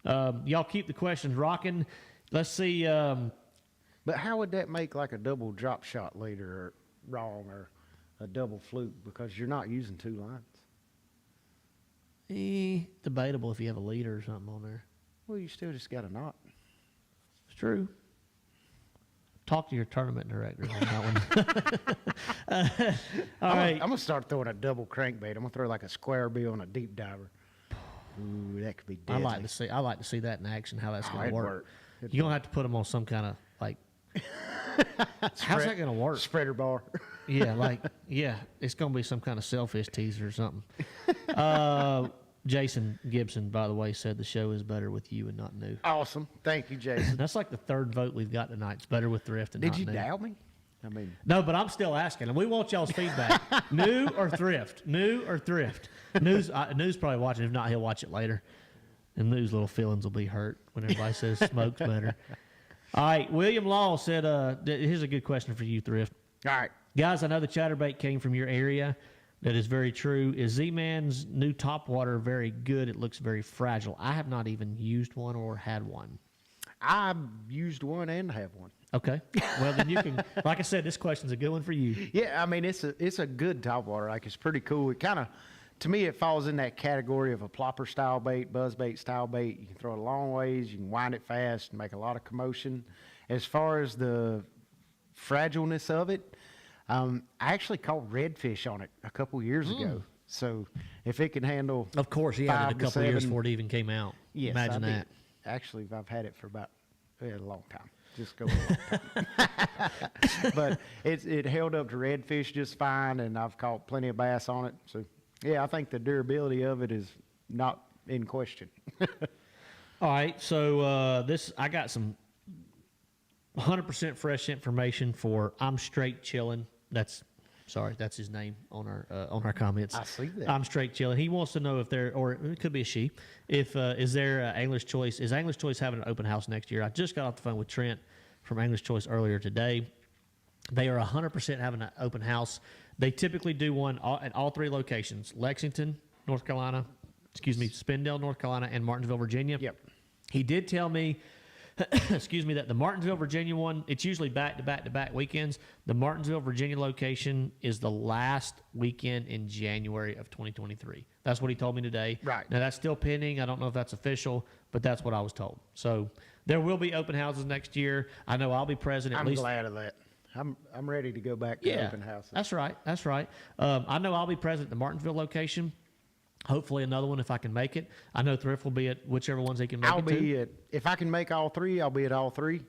S2: Y'all keep the questions rocking. Let's see.
S3: But how would that make like a double drop shot leader wrong or a double fluke because you're not using 2 lines?
S2: Debatable if you have a leader or something on there.
S3: Well, you still just got a knot.
S2: It's true. Talk to your tournament director on that one. All right.
S3: I'm gonna start throwing a double crankbait. I'm gonna throw like a square bill and a deep diver. Ooh, that could be
S2: I
S3: deadly.
S2: like to see that in action. How that's going to
S3: it'd
S2: work.
S3: work.
S2: You're gonna have to put them on some kind of like. How's that going to work?
S3: Spreader bar.
S2: Yeah, it's going to be some kind of selfish teaser or something. Jason Gibson, by the way, said the show is better with you and not new.
S3: Awesome. Thank you, Jason.
S2: That's like the 3rd vote we've got tonight. It's better with Thrift and
S3: Did
S2: not
S3: you
S2: new.
S3: doubt me? I mean,
S2: No, but I'm still asking, and we want y'all's feedback. New or Thrift? New or Thrift? New's probably watching. If not, he'll watch it later. And New's little feelings will be hurt when everybody says Smoke's better. All right, William Law said, here's a good question for you, Thrift.
S3: all right.
S2: Guys, I know the ChatterBait came from your area. That is very true. Is Z-Man's new topwater very good? It looks very fragile. I have not even used one or had one.
S3: I used one and have one.
S2: Okay. Well, then you can, like I said, this question's a good one for you.
S3: Yeah, I mean, it's a good topwater. Like, it's pretty cool. It kind of, to me, it falls in that category of a plopper style bait, buzz bait style bait. You can throw it a long ways. You can wind it fast and make a lot of commotion. As far as the fragileness of it, I actually caught redfish on it a couple years ago. So if it can handle,
S2: Of course, he had it
S3: 5
S2: a
S3: to
S2: couple years
S3: 7
S2: before it even came out.
S3: Yes,
S2: Imagine
S3: I did.
S2: that.
S3: Actually, I've had it for about a long time. Just go. A long time. But it held up to redfish just fine, and I've caught plenty of bass on it. So Yeah, I think the durability of it is not in question.
S2: All right, so I got some 100% fresh information for I'm Straight Chillin'. That's his name on our comments.
S3: I see that.
S2: I'm Straight Chillin'. He wants to know if there, or it could be a she, if is there Angler's Choice? Is Angler's Choice having an open house next year? I just got off the phone with Trent from Angler's Choice earlier today. They are 100% having an open house. They typically do one at all 3 locations: Lexington, North Carolina, Spindale, North Carolina, and Martinsville, Virginia.
S3: Yep.
S2: He did tell me, that the Martinsville, Virginia one, it's usually back-to-back weekends. The Martinsville, Virginia location is the last weekend in January of 2023. That's what he told me today.
S3: Right.
S2: Now, that's still pending. I don't know if that's official, but that's what I was told. So there will be open houses next year. I know I'll be present at
S3: I'm
S2: least.
S3: glad of that. I'm ready to go back to open houses.
S2: That's right. I know I'll be present at the Martinsville location. Hopefully another one if I can make it. I know Thrift will be at whichever ones he can make
S3: I'll
S2: it
S3: be
S2: to.
S3: at, if I can make all 3, I'll be at all 3.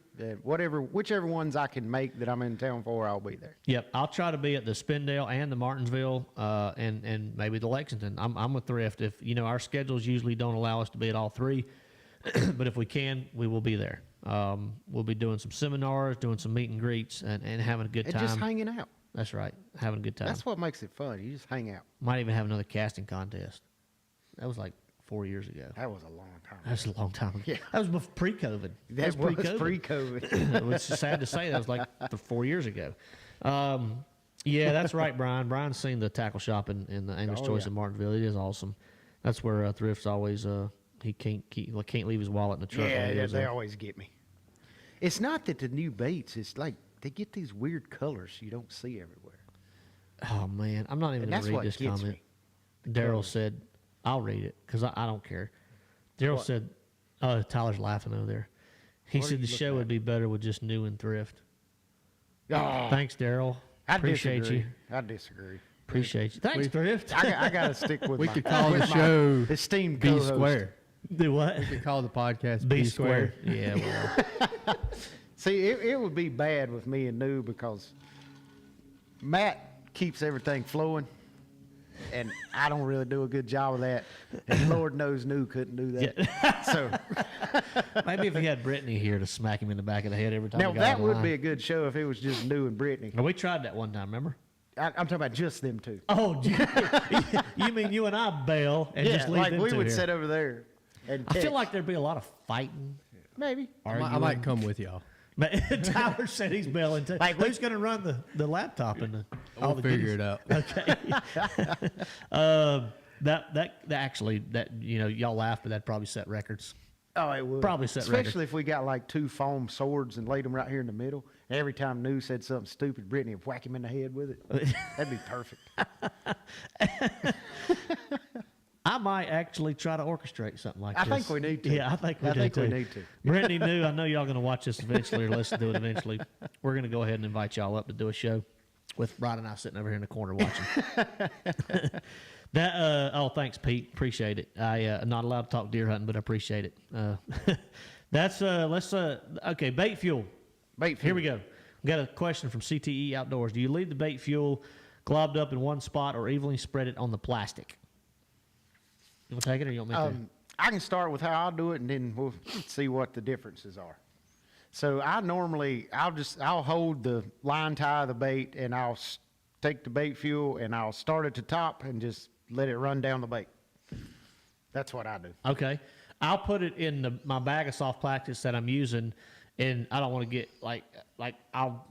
S3: Whichever ones I can make that I'm in town for, I'll be there.
S2: Yep, I'll try to be at the Spindale and the Martinsville, and maybe the Lexington. I'm with Thrift. If our schedules usually don't allow us to be at all 3, but if we can, we will be there. We'll be doing some seminars, doing some meet and greets, and having a good time.
S3: And just hanging out.
S2: That's right, having a good time.
S3: That's what makes it fun. You just hang out.
S2: Might even have another casting contest. That was like 4 years ago.
S3: That was a long time ago.
S2: That was a long time ago.
S3: Yeah.
S2: That was pre-COVID.
S3: That was pre-COVID.
S2: It's sad to say that was like 4 years ago. Yeah, that's right, Brian. Brian's seen the tackle shop in the Angler's Choice in Martinsville. It is awesome. That's where Thrift's always he can't leave his wallet in the truck.
S3: Yeah, they always get me. It's not that the new baits. It's like they get these weird colors you don't see everywhere.
S2: Oh man, I'm not even going to read this comment. Daryl said, "I'll read it because I don't care." Daryl said, "Oh, Tyler's laughing over there." He said the show would be better with just new and Thrift.
S3: Oh,
S2: Thanks, Daryl. Appreciate you.
S3: I disagree.
S2: Appreciate you. Thanks, Thrift.
S3: I got to stick with
S1: We
S3: my,
S1: could call
S3: with
S1: the
S3: my
S1: show
S3: esteemed
S1: B
S3: co-host.
S1: Square.
S2: Do what?
S1: We could call the podcast
S2: B square. Yeah, well.
S3: See, it would be bad with me and New because Matt keeps everything flowing, and I don't really do a good job of that. And Lord knows New couldn't do that.
S2: Yeah.
S3: So
S2: Maybe if you had Brittany here to smack him in the back of the head every time.
S3: now
S2: he got
S3: that
S2: out of
S3: would
S2: line.
S3: be a good show if it was just New and Brittany.
S2: Now, we tried that one time, remember?
S3: I'm talking about just them two.
S2: Oh, you mean you and I bail and just leave
S3: like
S2: them
S3: we
S2: two
S3: would
S2: here?
S3: sit over there. And
S2: I feel
S3: text.
S2: like there'd be a lot of fighting.
S3: Maybe.
S1: I might come with y'all.
S2: But Tyler said he's bailing too.
S3: Like,
S2: who's going to run the laptop and all
S1: We'll
S2: the
S1: figure
S2: goodies?
S1: it out.
S2: Okay. That actually y'all laugh, but that'd probably set records.
S3: Oh, it would.
S2: Probably set
S3: Especially
S2: records.
S3: if we got like 2 foam swords and laid them right here in the middle. Every time New said something stupid, Brittany would whack him in the head with it. That'd be perfect.
S2: I might actually try to orchestrate something like this.
S3: I think we need to.
S2: Yeah, I think we need to. Brittany knew. I know y'all going to watch this eventually or listen to it eventually. We're going to go ahead and invite y'all up to do a show with Rod and I sitting over here in the corner watching. Thanks, Pete. Appreciate it. I'm not allowed to talk deer hunting, but I appreciate it. Okay, bait fuel.
S3: Bait fuel.
S2: Here we go. We got a question from CTE Outdoors. Do you leave the bait fuel globbed up in one spot or evenly spread it on the plastic? You want to take it or you want me to?
S3: I can start with how I do it, and then we'll see what the differences are. So I'll hold the line tie of the bait, and I'll take the bait fuel, and I'll start at the top and just let it run down the bait. That's what I do.
S2: Okay. I'll put it in my bag of soft plastics that I'm using, and I don't want to get like I'll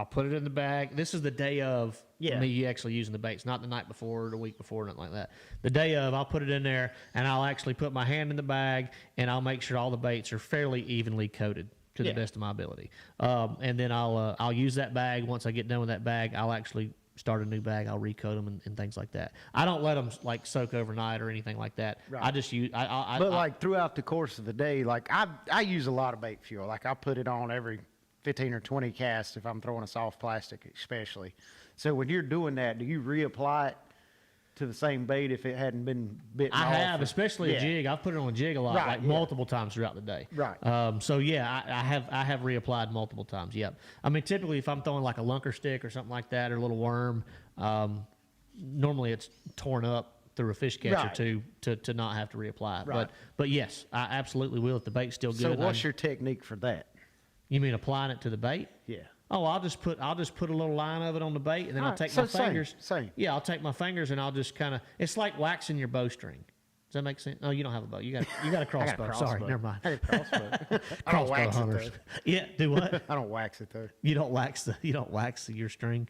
S2: put it in the bag. This is the day of me actually using the baits, not the night before or the week before, nothing like that. The day of, I'll put it in there, and I'll actually put my hand in the bag, and I'll make sure all the baits are fairly evenly coated to the best of my ability. And then I'll use that bag. Once I get done with that bag, I'll actually start a new bag. I'll recoat them and things like that. I don't let them like soak overnight or anything like that.
S3: Right.
S2: I just use.
S3: But throughout the course of the day, like I use a lot of bait fuel. Like I put it on every 15 or 20 casts if I'm throwing a soft plastic, especially. So when you're doing that, do you reapply it to the same bait if it hadn't been bitten off?
S2: I have, especially a jig. I've put it on a jig a lot,
S3: Right,
S2: multiple times throughout the day.
S3: Right.
S2: So yeah, I have reapplied multiple times. Yep. I mean, typically if I'm throwing like a lunker stick or something like that, or a little worm, normally it's torn up through a fish catcher
S3: Right.
S2: to not have to reapply it.
S3: Right.
S2: But yes, I absolutely will if the bait's still good.
S3: So what's your technique for that?
S2: You mean applying it to the bait?
S3: Yeah.
S2: Oh, I'll just put a little line of it on the bait, and then I'll
S3: Alright,
S2: take
S3: so
S2: my fingers.
S3: same.
S2: Yeah, I'll take my fingers and I'll just kind of. It's like waxing your bowstring. Does that make sense? No, you don't have a bow. You got a
S3: I got
S2: crossbow.
S3: a
S2: Sorry,
S3: crossbow.
S2: never mind.
S3: I got a crossbow. I don't
S2: Crossbow
S3: wax it,
S2: hunters.
S3: though.
S2: Yeah, do what?
S3: I don't wax it though.
S2: You don't wax your string.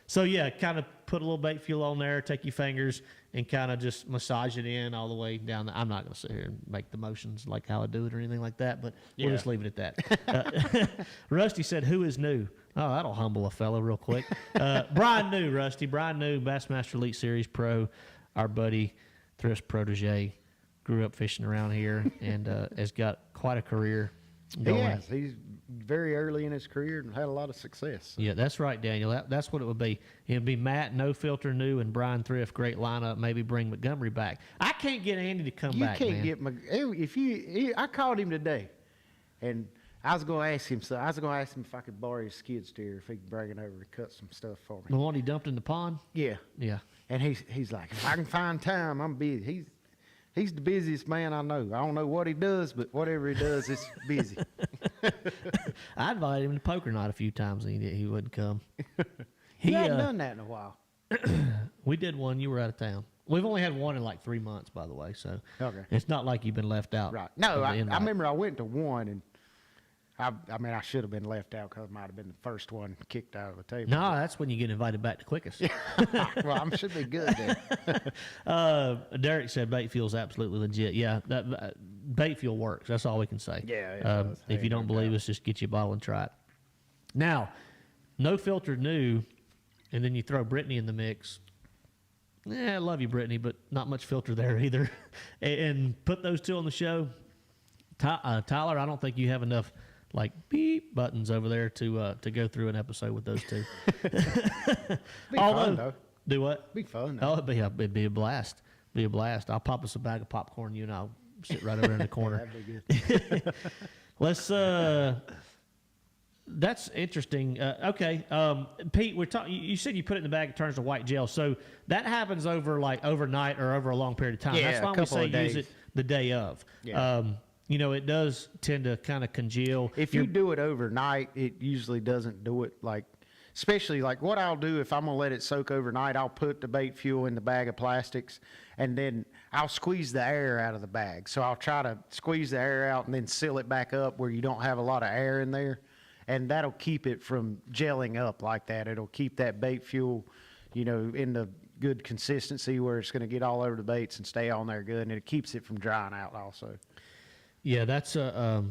S2: So yeah, kind of put a little bait fuel on there. Take your fingers and kind of just massage it in all the way down. I'm not going to sit here and make the motions like how I do it or anything like that, but we'll just leave it at that. Rusty said, "Who is new?" Oh, that'll humble a fellow real quick. Brian New, Rusty. Brian New, Bassmaster Elite Series Pro, our buddy, Thrift's protege. Grew up fishing around here and has got quite a career going.
S3: He has. He's very early in his career and had a lot of success.
S2: Yeah, that's right, Daniel. That's what it would be. It'd be Matt, No Filter New, and Brian Thrift. Great lineup. Maybe bring Montgomery back. I can't get Andy to come
S3: You
S2: back,
S3: can't
S2: man.
S3: get I called him today, and I was going to ask him. So I was going to ask him if I could borrow his skid steer, if he could bring it over to cut some stuff for
S2: The
S3: me.
S2: one he dumped in the pond?
S3: Yeah,
S2: Yeah.
S3: and he's like, if I can find time, I'm busy. He's the busiest man I know. I don't know what he does, but whatever he does, it's busy.
S2: I invited him to poker night a few times, and he wouldn't come.
S3: He hadn't done that in a while.
S2: We did one. You were out of town. We've only had one in like 3 months, by the way, so
S3: Okay.
S2: it's not like you've been left out.
S3: Right. No,
S2: of the
S3: I
S2: invite.
S3: remember I went to one, and I mean, I should have been left out because it might have been the first one kicked out of the table.
S2: No, that's when you get invited back the quickest.
S3: Well, I should be good then.
S2: Derek said bait fuel's absolutely legit. Yeah, that bait fuel works. That's all we can say.
S3: Yeah, it does.
S2: If you
S3: Ain't
S2: don't
S3: no
S2: believe
S3: doubt.
S2: us, just get you a bottle and try it. Now, No Filter New, and then you throw Brittany in the mix. I love you, Brittany, but not much filter there either. And put those two on the show. Tyler, I don't think you have enough like beep buttons over there to go through an episode with those two.
S3: Be fun though.
S2: Do what?
S3: Be fun.
S2: Oh, it'd be a blast. Be a blast. I'll pop us a bag of popcorn. You and I'll sit right over there in the corner.
S3: That'd be good.
S2: Let's. That's interesting. Okay, Pete, we're talking. You said you put it in the bag, it turns to white gel. So that happens over like overnight or over a long period of time.
S3: Yeah,
S2: That's why
S3: a
S2: we
S3: couple
S2: say
S3: of days.
S2: use it the day of.
S3: Yeah.
S2: You know, it does tend to kind of congeal.
S3: If you do it overnight, it usually doesn't do it like, especially like what I'll do if I'm gonna let it soak overnight, I'll put the bait fuel in the bag of plastics and then I'll squeeze the air out of the bag. So I'll try to squeeze the air out and then seal it back up where you don't have a lot of air in there. And that'll keep it from gelling up like that. It'll keep that bait fuel, you know, in the good consistency where it's gonna get all over the baits and stay on there good, and it keeps it from drying out also.
S2: Yeah, that's a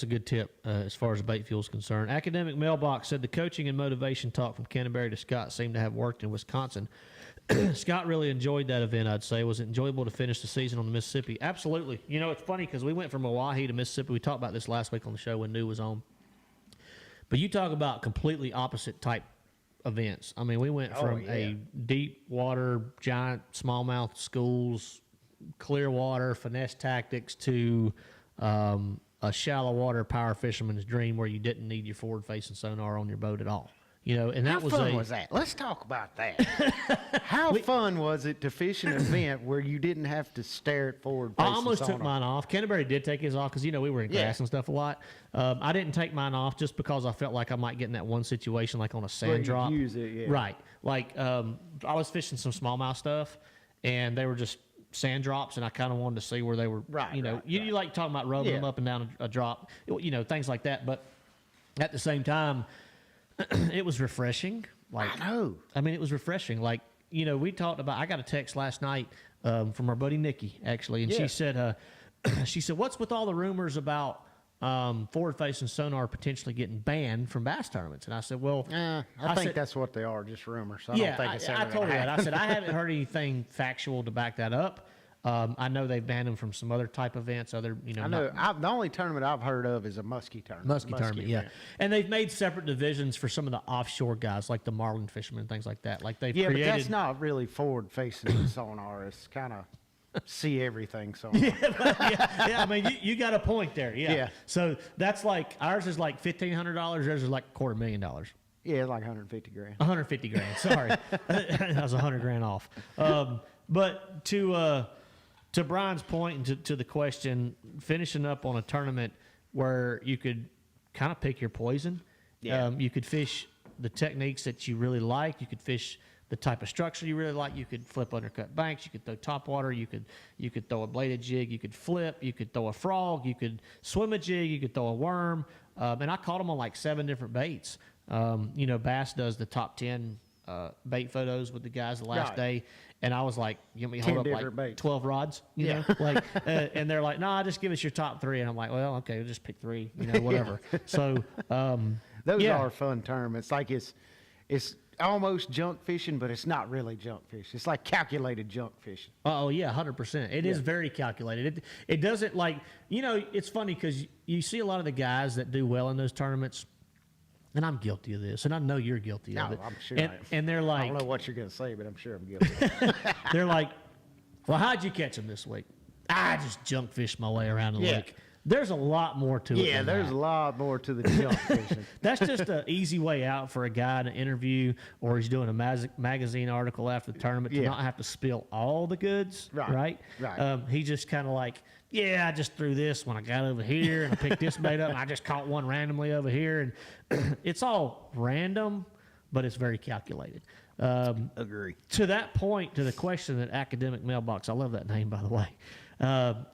S2: good tip as far as bait fuel is concerned. Academic Mailbox said the coaching and motivation talk from Canterbury to Scott seemed to have worked in Wisconsin. Scott really enjoyed that event, I'd say. Was it enjoyable to finish the season on the Mississippi? Absolutely. You know, it's funny because we went from Oahe to Mississippi. We talked about this last week on the show when New was on. But you talk about completely opposite type events. I mean, we went from a deep water, giant smallmouth schools, clear water, finesse tactics to a shallow water power fisherman's dream where you didn't need your forward facing sonar on your boat at all. You know, and that
S3: How fun was that? Let's talk about that. How fun was it to fish an event where you didn't have to stare at forward
S2: I
S3: facing
S2: almost took
S3: sonar?
S2: mine off. Canterbury did take his off because, you know, we were in grass and stuff a lot. I didn't take mine off just because I felt like I might get in that one situation like on a sand
S3: Where you
S2: drop.
S3: use it, yeah.
S2: Right. Like I was fishing some smallmouth stuff and they were just sand drops and I kind of wanted to see where they were.
S3: Right,
S2: You know,
S3: right,
S2: you like talking about rubbing them
S3: Yeah.
S2: up and down a drop, you know, things like that. But at the same time, it was refreshing. Like,
S3: I know.
S2: I mean, it was refreshing. Like, you know, we talked about, I got a text last night from our buddy Nikki, actually, and
S3: Yeah.
S2: she said, what's with all the rumors about forward-facing sonar potentially getting banned from bass tournaments? And I said, well,
S3: I think
S2: said,
S3: that's what they are, just rumors. I
S2: yeah,
S3: don't think it's
S2: I
S3: ever
S2: told her
S3: gonna
S2: that. I
S3: happen.
S2: said, I haven't heard anything factual to back that up. I know they've banned them from some other type events, other, you know.
S3: I know. The only tournament I've heard of is a muskie tournament.
S2: Muskie tournament, yeah.
S3: event.
S2: And they've made separate divisions for some of the offshore guys, like the marlin fishermen and things like that. Like they've
S3: Yeah,
S2: created.
S3: but that's not really forward facing sonar. It's kind of see everything sonar.
S2: yeah, I mean, you got a point there. Yeah.
S3: Yeah.
S2: So that's like ours is like $1,500. Theirs is like $250,000.
S3: Yeah, it's like 150 grand.
S2: 150 grand. Sorry, I was 100 grand off. But to Brian's point and to the question, finishing up on a tournament where you could kind of pick your poison.
S3: Yeah.
S2: You could fish the techniques that you really like. You could fish the type of structure you really like. You could flip undercut banks. You could throw top water. You could throw a bladed jig. You could flip. You could throw a frog. You could swim a jig. You could throw a worm. And I caught them on like 7 different baits. Bass does the top 10 bait photos with the guys the last day, and I was like, "You want me to hold up like
S3: baits.
S2: 12 rods?" You know, like, and they're like, "Nah, just give us your top 3." And I'm like, "Well, okay, we'll just pick 3, whatever." So
S3: those are fun tournaments. Like it's almost junk fishing, but it's not really junk fish. It's like calculated junk fishing.
S2: Oh yeah, 100%. It is very calculated. It doesn't like it's funny because you see a lot of the guys that do well in those tournaments. And I'm guilty of this, and I know you're guilty of it.
S3: I'm sure I am.
S2: And they're like,
S3: I don't know what you're going to say, but I'm sure I'm guilty.
S2: they're like, well, how'd you catch them this week? I just junk fished my way around the lake. There's a lot more to it.
S3: Yeah, there's a lot more to the junk fishing.
S2: That's just an easy way out for a guy in an interview, or he's doing a magazine article after the tournament to not have to spill all the goods, right? He just kind of like, I just threw this when I got over here, and I picked this bait up, and I just caught one randomly over here, and it's all random, but it's very calculated.
S3: Agree.
S2: To that point, to the question that Academic Mailbox, I love that name, by the way,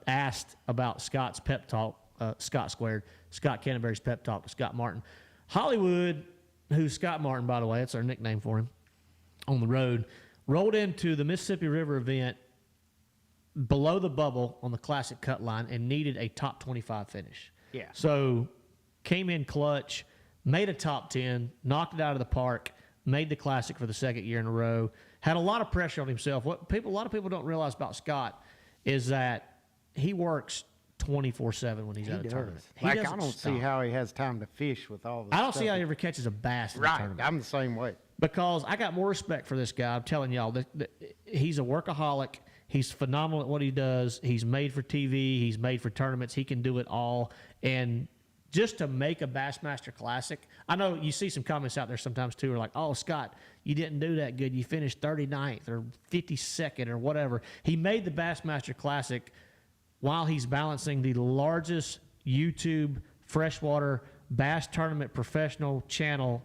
S2: asked about Scott's pep talk, Scott Squared, Scott Canterbury's pep talk to Scott Martin. Hollywood, who's Scott Martin, by the way, that's our nickname for him, on the road, rolled into the Mississippi River event below the bubble on the classic cut line and needed a top 25 finish.
S3: Yeah.
S2: So came in clutch, made a top 10, knocked it out of the park, made the classic for the second year in a row, had a lot of pressure on himself. A lot of people don't realize about Scott is that he works 24/7 when he's at a tournament.
S3: I don't see how he has time to fish with all this.
S2: I don't see how he ever catches a bass in a tournament.
S3: I'm the same way.
S2: Because I got more respect for this guy. I'm telling y'all, that he's a workaholic. He's phenomenal at what he does. He's made for TV. He's made for tournaments. He can do it all. And just to make a Bassmaster Classic, I know you see some comments out there sometimes too, are like, "Oh, Scott, you didn't do that good. You finished 39th or 52nd or whatever." He made the Bassmaster Classic while he's balancing the largest YouTube freshwater bass tournament professional channel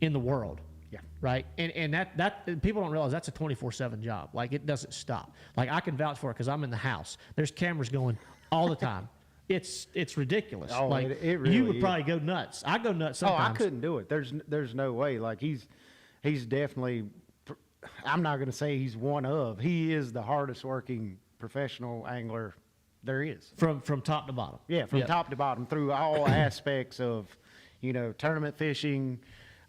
S2: in the world.
S3: Yeah.
S2: Right. And that people don't realize that's a 24/7 job. Like, it doesn't stop. Like, I can vouch for it because I'm in the house. There's cameras going all the time. It's ridiculous.
S3: Oh,
S2: like,
S3: it really
S2: you would
S3: is.
S2: probably go nuts. I go nuts sometimes.
S3: Oh, I couldn't do it. There's no way. Like, he's definitely, I'm not going to say he's one of. He is the hardest working professional angler there is.
S2: From top to bottom.
S3: Yeah, from top to bottom through all aspects of, tournament fishing,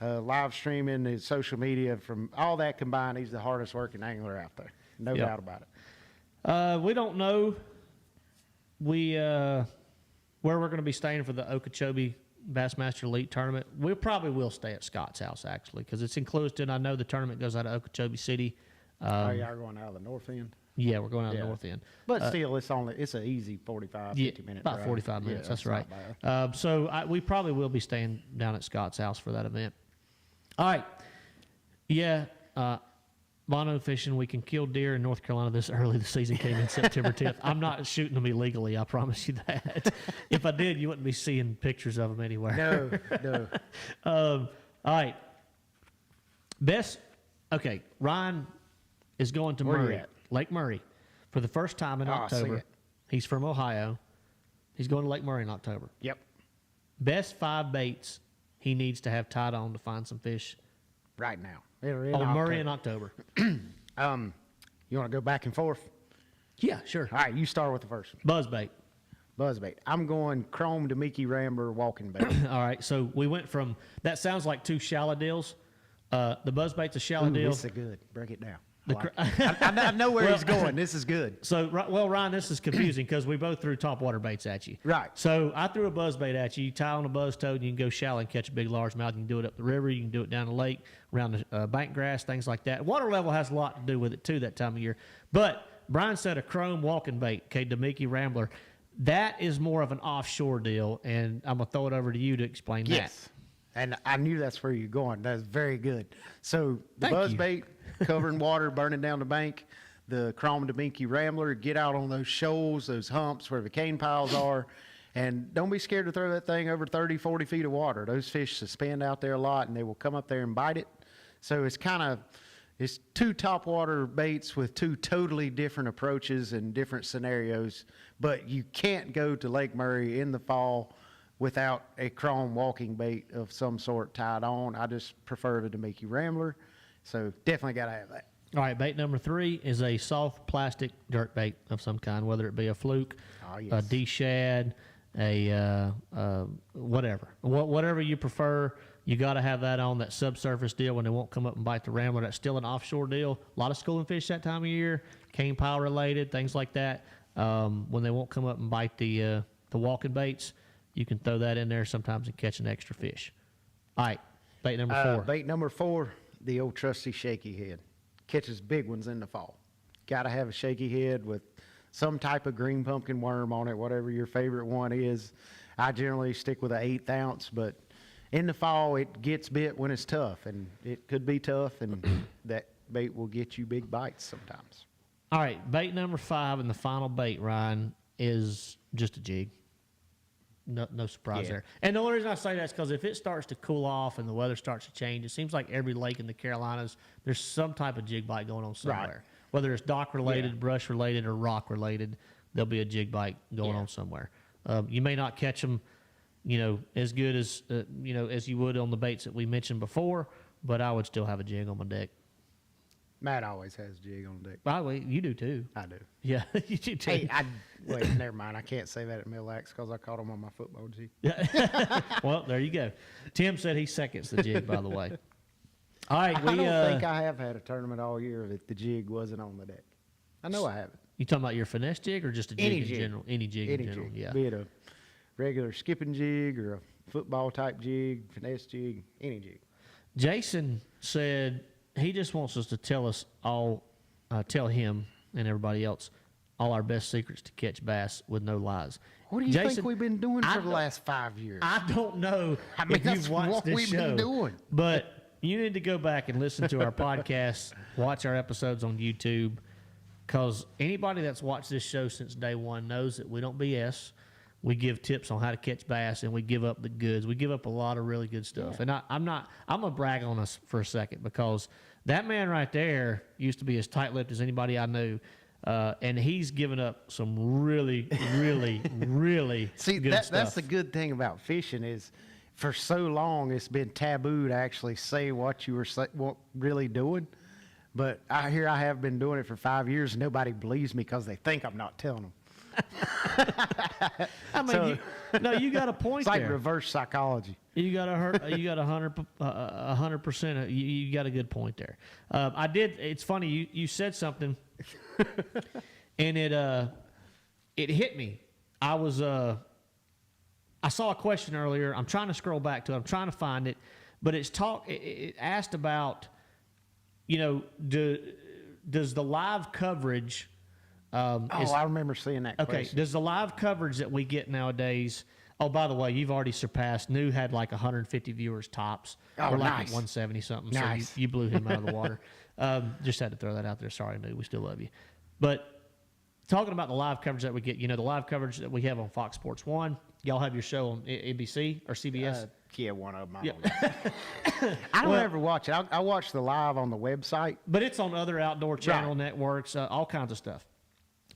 S3: live streaming, his social media, from all that combined, he's the hardest working angler out there. No doubt about it.
S2: We don't know where we're going to be staying for the Okeechobee Bassmaster Elite Tournament. We probably will stay at Scott's house, actually, because it's in Clewiston. I know the tournament goes out of Okeechobee City.
S3: Y'all going out of the north end?
S2: Yeah, we're going out of the north end.
S3: But still, it's an easy 45, 50 minute
S2: about
S3: drive.
S2: 45 minutes. That's right.
S3: Not
S2: So we probably will be staying down at Scott's house for that event. All right. Yeah. Mono fishing. We can kill deer in North Carolina this early. The season came in September 10th. I'm not shooting them illegally. I promise you that. If I did, you wouldn't be seeing pictures of them anywhere.
S3: No.
S2: All right. Okay. Ryan is going to
S3: Where you
S2: Murray,
S3: at?
S2: Lake Murray, for the first time in
S3: I see
S2: October.
S3: it.
S2: He's from Ohio. He's going to Lake Murray in October.
S3: Yep.
S2: Best 5 baits he needs to have tied on to find some fish
S3: Right now.
S2: on Murray in October.
S3: You want to go back and forth?
S2: Yeah, sure.
S3: All right, you start with the first one.
S2: Buzzbait.
S3: Buzzbait. I'm going Chrome Demiki Rambler walking bait.
S2: All right, so we went from, that sounds like 2 shallow deals. The buzzbait's a shallow deal.
S3: This is good. Break it down. I know where he's going. This is good.
S2: So, Ryan, this is confusing because we both threw top water baits at you.
S3: Right.
S2: So I threw a buzz bait at you. You tie on a buzz toad, and you can go shallow and catch a big largemouth. You can do it up the river. You can do it down the lake, around the bank grass, things like that. Water level has a lot to do with it, too, that time of year. But Brian said a chrome walking bait, okay, Demiki Rambler. That is more of an offshore deal, and I'm going to throw it over to you to explain
S3: Yes.
S2: that.
S3: And I knew that's where you're going. That's very good. So the
S2: Thank
S3: buzz
S2: you.
S3: bait, covering water, burning down the bank, the chrome debinky rambler, get out on those shoals, those humps where the cane piles are, and don't be scared to throw that thing over 30, 40 feet of water. Those fish suspend out there a lot, and they will come up there and bite it. So it's it's two topwater baits with two totally different approaches and different scenarios, but you can't go to Lake Murray in the fall without a chrome walking bait of some sort tied on. I just prefer the debinky rambler, so definitely got to have that.
S2: All right, bait number 3 is a soft plastic jerk bait of some kind, whether it be a fluke, a D-shad, whatever you prefer. You got to have that on, that subsurface deal when they won't come up and bite the rambler. That's still an offshore deal. A lot of schooling fish that time of year, cane pile related, things like that. When they won't come up and bite the walking baits, you can throw that in there sometimes and catch an extra fish. All right, bait number 4.
S3: Bait number 4, the old trusty shaky head. Catches big ones in the fall. Got to have a shaky head with some type of green pumpkin worm on it, whatever your favorite one is. I generally stick with an 1/8 ounce, but in the fall it gets bit when it's tough, and it could be tough, and that bait will get you big bites sometimes.
S2: All right, bait number 5 and the final bait, Ryan, is just a jig. No surprise there. And the only reason I say that is because if it starts to cool off and the weather starts to change, it seems like every lake in the Carolinas, there's some type of jig bite going on somewhere. Right. Whether it's dock related, brush related, or rock related, there'll be a jig bite going on somewhere. You may not catch them, as good as as you would on the baits that we mentioned before, but I would still have a jig on my deck.
S3: Matt always has jig on deck.
S2: By the way, you do too.
S3: I do.
S2: Yeah, you do too.
S3: Hey, wait, never mind. I can't say that at Millax because I caught him on my football jig.
S2: Well, there you go. Tim said he seconds the jig, by the way. All right,
S3: I don't think I have had a tournament all year that the jig wasn't on the deck. I know I haven't.
S2: You talking about your finesse jig or just a jig in general? Any jig in general, yeah.
S3: Be it a regular skipping jig or a football type jig, finesse jig, any jig.
S2: Jason said he just wants us to tell him and everybody else all our best secrets to catch bass with no lies.
S3: What do you think we've been doing for the last 5 years?
S2: I don't know if you've watched this show,
S3: been doing.
S2: But you need to go back and listen to our podcasts, watch our episodes on YouTube, because anybody that's watched this show since day one knows that we don't BS. We give tips on how to catch bass, and we give up the goods. We give up a lot of really good stuff. Yeah. And I'm going to brag on us for a second, because that man right there used to be as tight-lipped as anybody I knew. And he's given up some really, really, really good stuff.
S3: That's the good thing about fishing is for so long it's been taboo to actually say what you were really doing. But I have been doing it for 5 years, and nobody believes me because they think I'm not telling them.
S2: I mean, you got a point.
S3: It's like
S2: there.
S3: reverse psychology.
S2: You got 100%. You got a good point there. I did. It's funny. You said something, and it hit me. I saw a question earlier. I'm trying to scroll back to it. I'm trying to find it, but it asked about, does the live coverage?
S3: I remember seeing that question.
S2: Okay, does the live coverage that we get nowadays? Oh, by the way, you've already surpassed. New had like 150 viewers tops.
S3: Oh,
S2: We're like
S3: nice.
S2: at 170 something.
S3: Nice.
S2: So you blew him out of the water. Just had to throw that out there. Sorry, New. We still love you. But talking about the live coverage that we get, the live coverage that we have on Fox Sports 1. Y'all have your show on NBC or CBS?
S3: Yeah, one of them. I don't ever watch it. I watch the live on the website.
S2: But it's on other outdoor channel networks, all kinds of stuff.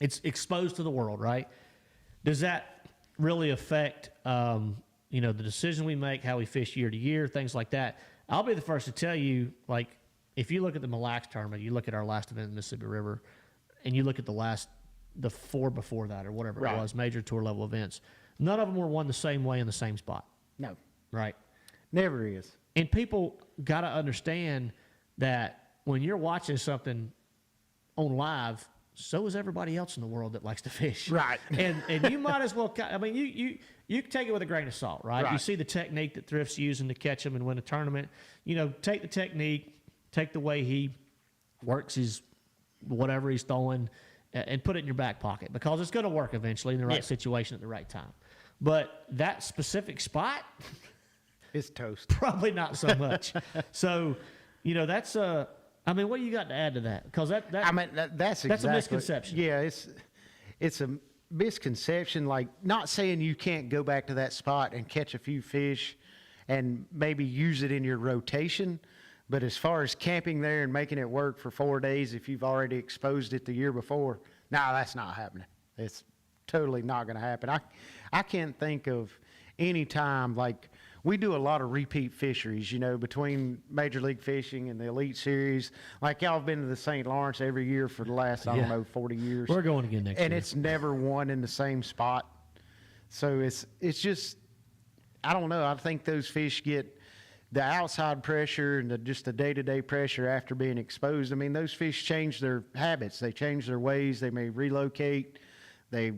S2: It's exposed to the world, right? Does that really affect, the decision we make, how we fish year to year, things like that? I'll be the first to tell you, like, if you look at the Mille Lacs tournament, you look at our last event in the Mississippi River, and you look at the 4 before that or whatever it was, major tour level events, none of them were won the same way in the same spot.
S3: No.
S2: Right?
S3: Never is.
S2: And people got to understand that when you're watching something on live, so is everybody else in the world that likes to fish.
S3: Right.
S2: And you might as well, I mean, you can take it with a grain of salt, right? You see the technique that Thrift's using to catch them and win a tournament. Take the technique, take the way he works his whatever he's throwing, and put it in your back pocket, because it's going to work eventually in the right situation at the right time. But that specific spot,
S3: It's toast.
S2: Probably not so much. So, that's I mean, what you got to add to that? Because that's
S3: exactly,
S2: a misconception.
S3: Yeah, it's a misconception. Like, not saying you can't go back to that spot and catch a few fish and maybe use it in your rotation, but as far as camping there and making it work for 4 days, if you've already exposed it the year before, that's not happening. It's totally not going to happen. I can't think of any time, like, we do a lot of repeat fisheries, between Major League Fishing and the Elite Series. Like, y'all have been to the St. Lawrence every year for the last, I don't know, 40 years.
S2: We're going again next year.
S3: And it's never one in the same spot. So it's just, I don't know. I think those fish get the outside pressure and just the day-to-day pressure after being exposed. I mean, those fish change their habits. They change their ways. They may relocate. They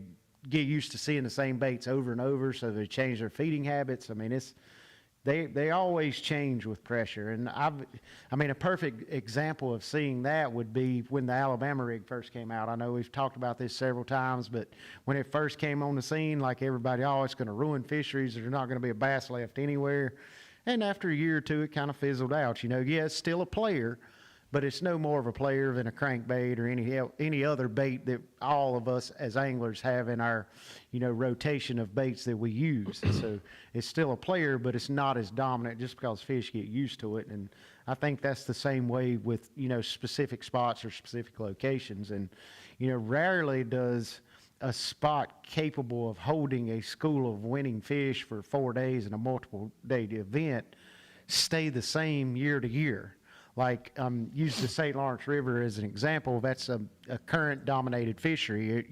S3: get used to seeing the same baits over and over, so they change their feeding habits. I mean, they always change with pressure. And a perfect example of seeing that would be when the Alabama rig first came out. I know we've talked about this several times, but when it first came on the scene, like everybody, it's going to ruin fisheries. There's not going to be a bass left anywhere. And after a year or two, it kind of fizzled out. It's still a player, but it's no more of a player than a crankbait or any other bait that all of us as anglers have in our, rotation of baits that we use. And so it's still a player, but it's not as dominant just because fish get used to it. And I think that's the same way with, specific spots or specific locations. And, rarely does a spot capable of holding a school of winning fish for 4 days in a multiple day event stay the same year to year. Like, use the St. Lawrence River as an example. That's a current dominated fishery.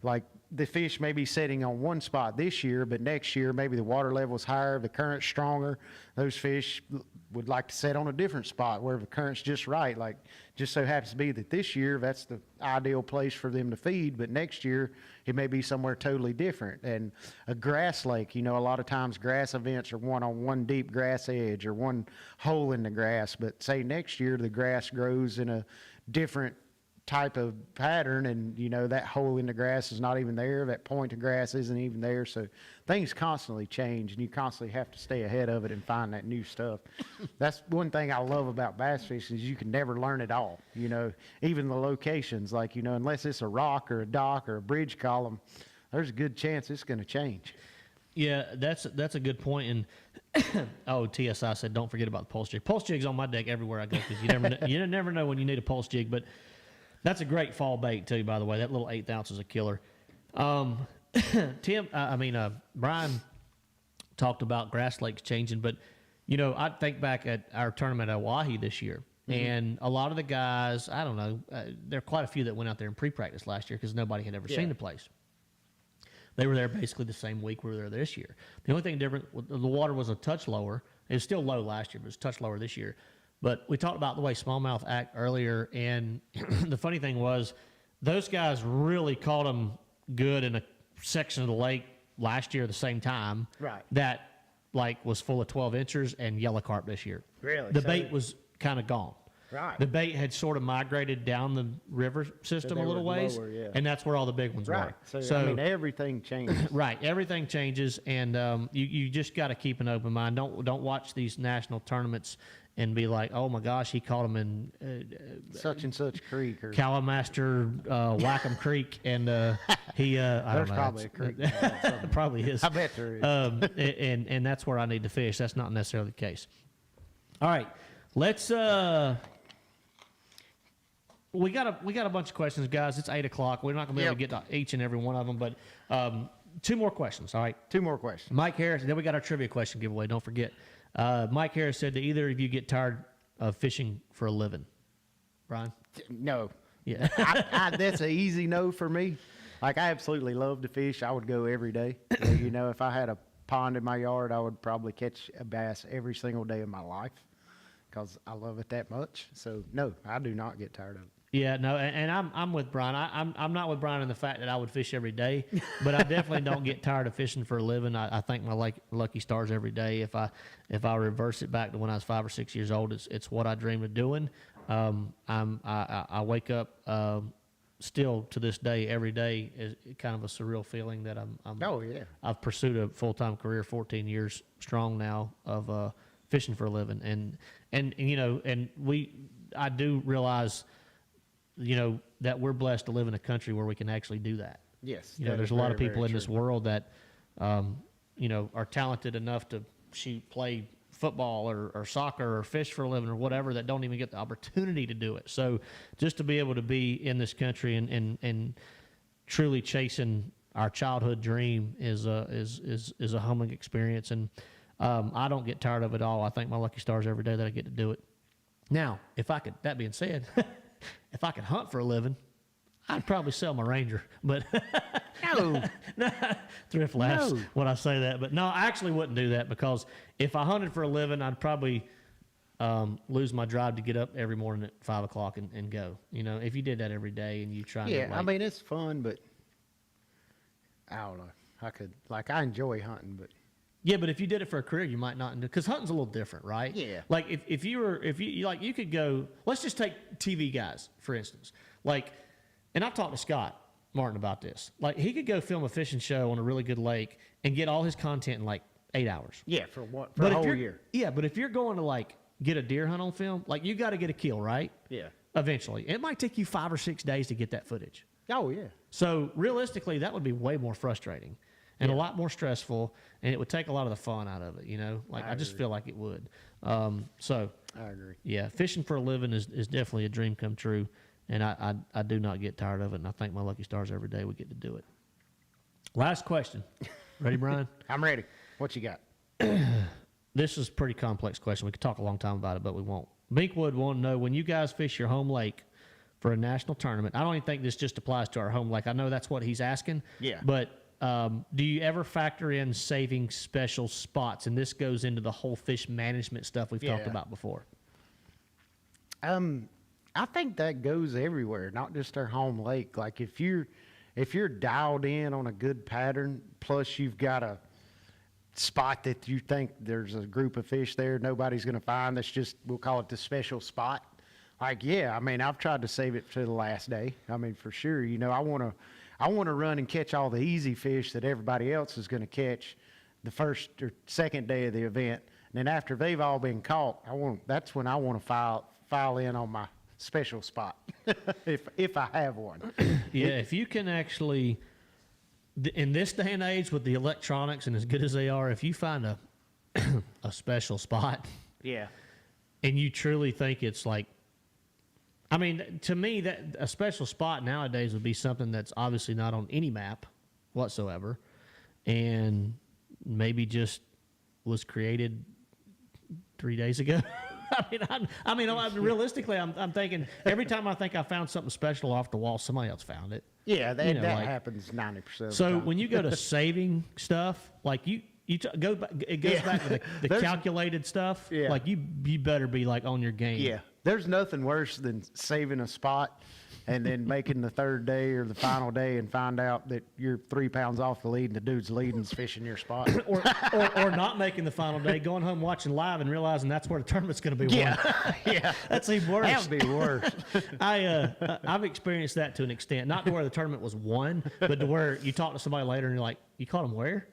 S3: Like, the fish may be setting on one spot this year, but next year maybe the water level is higher, the current's stronger. Those fish would like to set on a different spot where the current's just right. Like, just so happens to be that this year that's the ideal place for them to feed, but next year it may be somewhere totally different. And a grass lake, a lot of times grass events are on one deep grass edge or one hole in the grass, but say next year the grass grows in a different type of pattern, and that hole in the grass is not even there, that point of grass isn't even there. So things constantly change, and you constantly have to stay ahead of it and find that new stuff. That's one thing I love about bass fishing, is you can never learn it all. Even the locations, like, unless it's a rock or a dock or a bridge column, there's a good chance it's going to change.
S2: Yeah, that's a good point. And TSI said, don't forget about the pulse jig. Pulse jig's on my deck everywhere I go, because you never know when you need a pulse jig. But that's a great fall bait too, by the way. That little 1/8 ounce is a killer. Brian talked about grass lakes changing, but I think back at our tournament at Oahe this year, and a lot of the guys, I don't know, there are quite a few that went out there in pre-practice last year because nobody had ever seen the place. They were there basically the same week we were there this year. The only thing different, the water was a touch lower. It was still low last year, but it was a touch lower this year. But we talked about the way smallmouth act earlier, and the funny thing was those guys really caught them good in a section of the lake last year at the same time.
S3: Right.
S2: That was full of 12 inchers and yellow carp this year.
S3: Really?
S2: The bait was kind of gone.
S3: Right.
S2: The bait had sort of migrated down the river system a little ways,
S3: lower, yeah.
S2: and that's where all the big ones
S3: Right.
S2: were.
S3: So everything changes.
S2: Right, everything changes, and you just got to keep an open mind. Don't watch these national tournaments and be like, oh my gosh, he caught him in
S3: such and such creek or
S2: Calamaster Wackham Creek, and he I don't know.
S3: Probably a creek.
S2: Probably is.
S3: I bet there is.
S2: And that's where I need to fish. That's not necessarily the case. All right, let's. We got a bunch of questions, guys. It's 8 o'clock. We're not gonna be able to get to each and every one of them, but 2 more questions. All right,
S3: 2 more questions.
S2: Mike Harris. Then we got our trivia question giveaway. Don't forget. Mike Harris said, do either of you get tired of fishing for a living? Brian?
S3: No.
S2: Yeah.
S3: That's an easy no for me. Like, I absolutely love to fish. I would go every day. If I had a pond in my yard, I would probably catch a bass every single day of my life because I love it that much. So, no, I do not get tired of it.
S2: Yeah, no, and I'm with Brian. I'm not with Brian in the fact that I would fish every day, but I definitely don't get tired of fishing for a living. I thank my lucky stars every day. If I reverse it back to when I was 5 or 6 years old, it's what I dreamed of doing. I wake up still to this day, every day is kind of a surreal feeling that I'm
S3: Oh, yeah.
S2: I've pursued a full-time career, 14 years strong now of fishing for a living, and you know, and I do realize, you know, that we're blessed to live in a country where we can actually do that.
S3: Yes.
S2: You know,
S3: that
S2: there's
S3: is
S2: a lot
S3: very,
S2: of people
S3: very
S2: in this
S3: true.
S2: world that, you know, are talented enough to play football or soccer or fish for a living or whatever that don't even get the opportunity to do it. So just to be able to be in this country and truly chasing our childhood dream is a humbling experience. And I don't get tired of it all. I thank my lucky stars every day that I get to do it. Now, that being said, if I could hunt for a living, I'd probably sell my Ranger, but
S3: No.
S2: Thrift laughs
S3: No.
S2: when I say that. But no, I actually wouldn't do that, because if I hunted for a living, I'd probably lose my drive to get up every morning at 5 o'clock and go. You know, if you did that every day and you try
S3: Yeah,
S2: to,
S3: I mean, it's fun, but I don't know. I enjoy hunting, but
S2: yeah, but if you did it for a career, you might not, because hunting's a little different, right?
S3: Yeah.
S2: Like if you could go, let's just take TV guys, for instance. Like, and I've talked to Scott Martin about this. Like, he could go film a fishing show on a really good lake and get all his content in like 8 hours.
S3: yeah, for a
S2: But if
S3: whole
S2: you're-
S3: year.
S2: Yeah, but if you're going to like get a deer hunt on film, like you got to get a kill, right?
S3: Yeah.
S2: Eventually. It might take you 5 or 6 days to get that footage.
S3: Oh, yeah.
S2: So realistically, that would be way more frustrating and a lot more stressful, and it would take a lot of the fun out of it, you know? Like, I just
S3: agree.
S2: feel like it would. So,
S3: I agree.
S2: yeah, fishing for a living is definitely a dream come true, and I do not get tired of it, and I thank my lucky stars every day we get to do it. Last question. Ready, Brian?
S3: I'm ready. What you got?
S2: This is a pretty complex question. We could talk a long time about it, but we won't. Binkwood want to know, when you guys fish your home lake for a national tournament, I don't even think this just applies to our home lake. I know that's what he's asking.
S3: Yeah.
S2: But do you ever factor in saving special spots? And this goes into the whole fish management stuff we've talked
S3: Yeah.
S2: about before.
S3: I think that goes everywhere, not just our home lake. Like if you're dialed in on a good pattern, plus you've got a spot that you think there's a group of fish there nobody's going to find, that's just, we'll call it the special spot. Like, yeah, I mean, I've tried to save it to the last day. I mean, for sure, you know, I want to run and catch all the easy fish that everybody else is going to catch the first or second day of the event. And then after they've all been caught, that's when I want to file in on my special spot, if I have one.
S2: Yeah, if you can actually, in this day and age with the electronics and as good as they are, if you find a special spot
S3: Yeah.
S2: and you truly think it's like, I mean, to me, that a special spot nowadays would be something that's obviously not on any map whatsoever, and maybe just was created 3 days ago. Realistically, I'm thinking every time I think I found something special off the wall, somebody else found it.
S3: Yeah, that,
S2: You know,
S3: that
S2: like-
S3: happens 90% of the
S2: So
S3: time.
S2: when you go to saving stuff, like go back, it goes
S3: Yeah.
S2: back to the
S3: There's-
S2: calculated stuff.
S3: Yeah.
S2: Like you better be like on your game.
S3: Yeah, there's nothing worse than saving a spot and then making the third day or the final day and find out that you're 3 pounds off the lead and the dude's leading's fishing your spot.
S2: or not making the final day, going home watching live and realizing that's where the tournament's going to be won.
S3: Yeah,
S2: That's even worse.
S3: that would be worse.
S2: I've experienced that to an extent, not to where the tournament was won, but to where you talk to somebody later and you're like, "You caught him where?"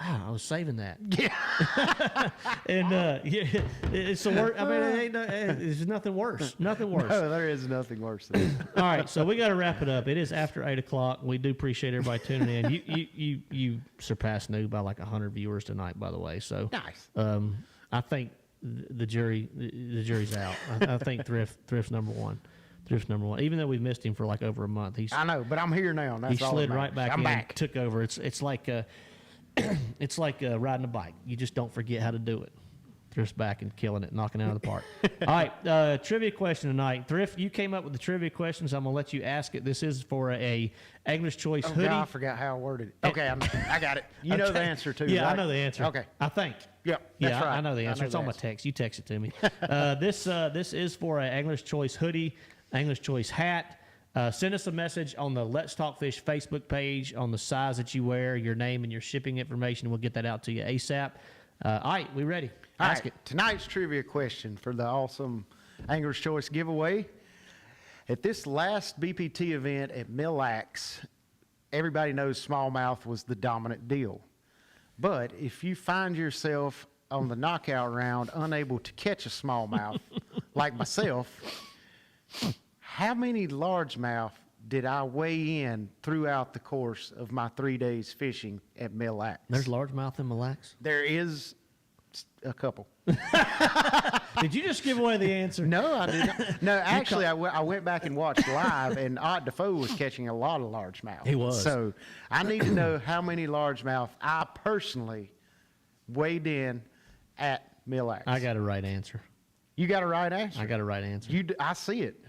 S2: "Ah, I was saving that."
S3: Yeah,
S2: And yeah, it's the worst. I mean, it ain't there's nothing worse. Nothing worse.
S3: no, there is nothing worse than that.
S2: All right, so we got to wrap it up. It is after 8 o'clock. We do appreciate everybody tuning in. You surpassed New by like 100 viewers tonight, by the way. So
S3: Nice.
S2: I think the jury's out. I think Thrift's number one. Thrift's number one. Even though we've missed him for like over a month,
S3: I know, but I'm here now. And that's
S2: he
S3: all
S2: slid
S3: that
S2: right
S3: matters.
S2: back
S3: I'm
S2: in,
S3: back.
S2: took over. It's like it's like riding a bike. You just don't forget how to do it. Thrift's back and killing it, knocking it out of the park. All right, trivia question tonight. Thrift, you came up with the trivia questions. I'm gonna let you ask it. This is for a Angler's Choice
S3: Oh,
S2: hoodie.
S3: God, I forgot how I worded it. Okay, I got it. You know the
S2: Okay.
S3: answer too,
S2: Yeah, I
S3: right?
S2: know the answer.
S3: Okay.
S2: I think.
S3: Yep,
S2: Yeah,
S3: that's right.
S2: I know the answer.
S3: I know
S2: It's
S3: the
S2: on my
S3: answer.
S2: text. You text it to me. This is for a Angler's Choice hoodie, Angler's Choice hat. Send us a message on the Let's Talk Fish Facebook page on the size that you wear, your name, and your shipping information. We'll get that out to you ASAP. All right, we ready?
S3: All
S2: Ask
S3: right,
S2: it.
S3: tonight's trivia question for the awesome Angler's Choice giveaway At this last BPT event at Mille Lacs, everybody knows smallmouth was the dominant deal. But if you find yourself on the knockout round unable to catch a smallmouth, like myself, how many largemouth did I weigh in throughout the course of my 3 days fishing at Mille Lacs?
S2: There's largemouth in Mille Lacs?
S3: There is a couple.
S2: Did you just give away the answer?
S3: No, I didn't. No, actually, I went back and watched live, and Odd Defoe was catching a lot of largemouth.
S2: He was.
S3: So I need to know how many largemouth I personally weighed in at Mille Lacs.
S2: I got a right answer.
S3: You got a right answer?
S2: I got a right answer.
S3: I see it.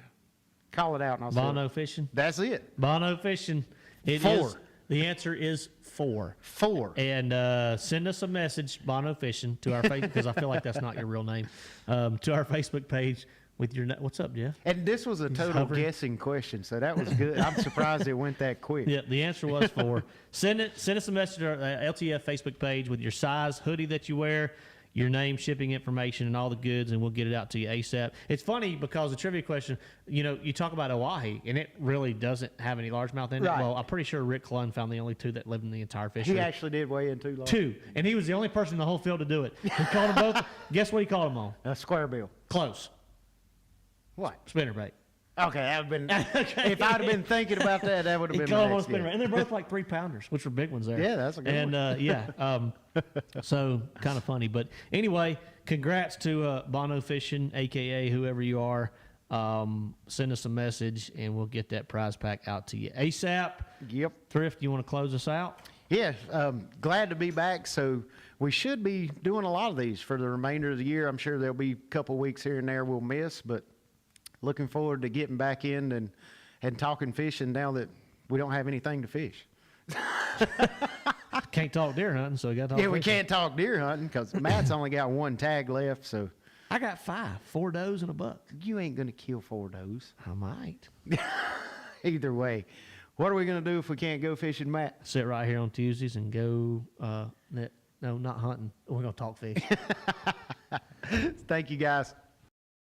S3: Call it out, and I'll
S2: Bono
S3: say it.
S2: fishing?
S3: That's it.
S2: Bono fishing. It
S3: 4.
S2: is- the answer is 4.
S3: 4.
S2: And send us a message, Bono Fishing, to our Facebook, because I feel like that's not your real name, to our Facebook page with your what's up, Jeff?
S3: And this was a total
S2: hovering.
S3: guessing question, so that was good. I'm surprised it went that quick.
S2: Yeah, the answer was 4. Send us a message to our LTF Facebook page with your size, hoodie that you wear, your name, shipping information, and all the goods, and we'll get it out to you ASAP. It's funny because the trivia question, you talk about Oahe, and it really doesn't have any largemouth in it.
S3: Right.
S2: Well, I'm pretty sure Rick Clun found the only 2 that lived in the entire fishery.
S3: He actually did weigh in too long.
S2: 2, and he was the only person in the whole field to do it. He called them both. Guess what he called them on?
S3: A square bill.
S2: Close.
S3: What?
S2: Spinnerbait.
S3: Okay, that would have been. If I'd have been thinking about that, that would have
S2: He
S3: been.
S2: called
S3: my
S2: them on
S3: next guess.
S2: spinnerbait, and they're both like 3-pounders, which were big ones there.
S3: Yeah, that's a good
S2: one. So kind of funny. But anyway, congrats to Bono Fishing, aka whoever you are. Send us a message, and we'll get that prize pack out to you ASAP.
S3: Yep.
S2: Thrift, you want to close us out?
S3: Yeah, glad to be back. So we should be doing a lot of these for the remainder of the year. I'm sure there'll be a couple weeks here and there we'll miss, but looking forward to getting back in and talking fishing now that we don't have anything to fish.
S2: Can't talk deer hunting, so we got to talk
S3: Yeah, we
S2: fishing.
S3: can't talk deer hunting because Matt's only got 1 tag left, so
S2: I got 5, 4 does and a buck.
S3: you ain't going to kill 4 does.
S2: I might.
S3: Either way, what are we going to do if we can't go fishing, Matt?
S2: Sit right here on Tuesdays and go, no, not hunting. We're going to talk fish.
S3: Thank you, guys.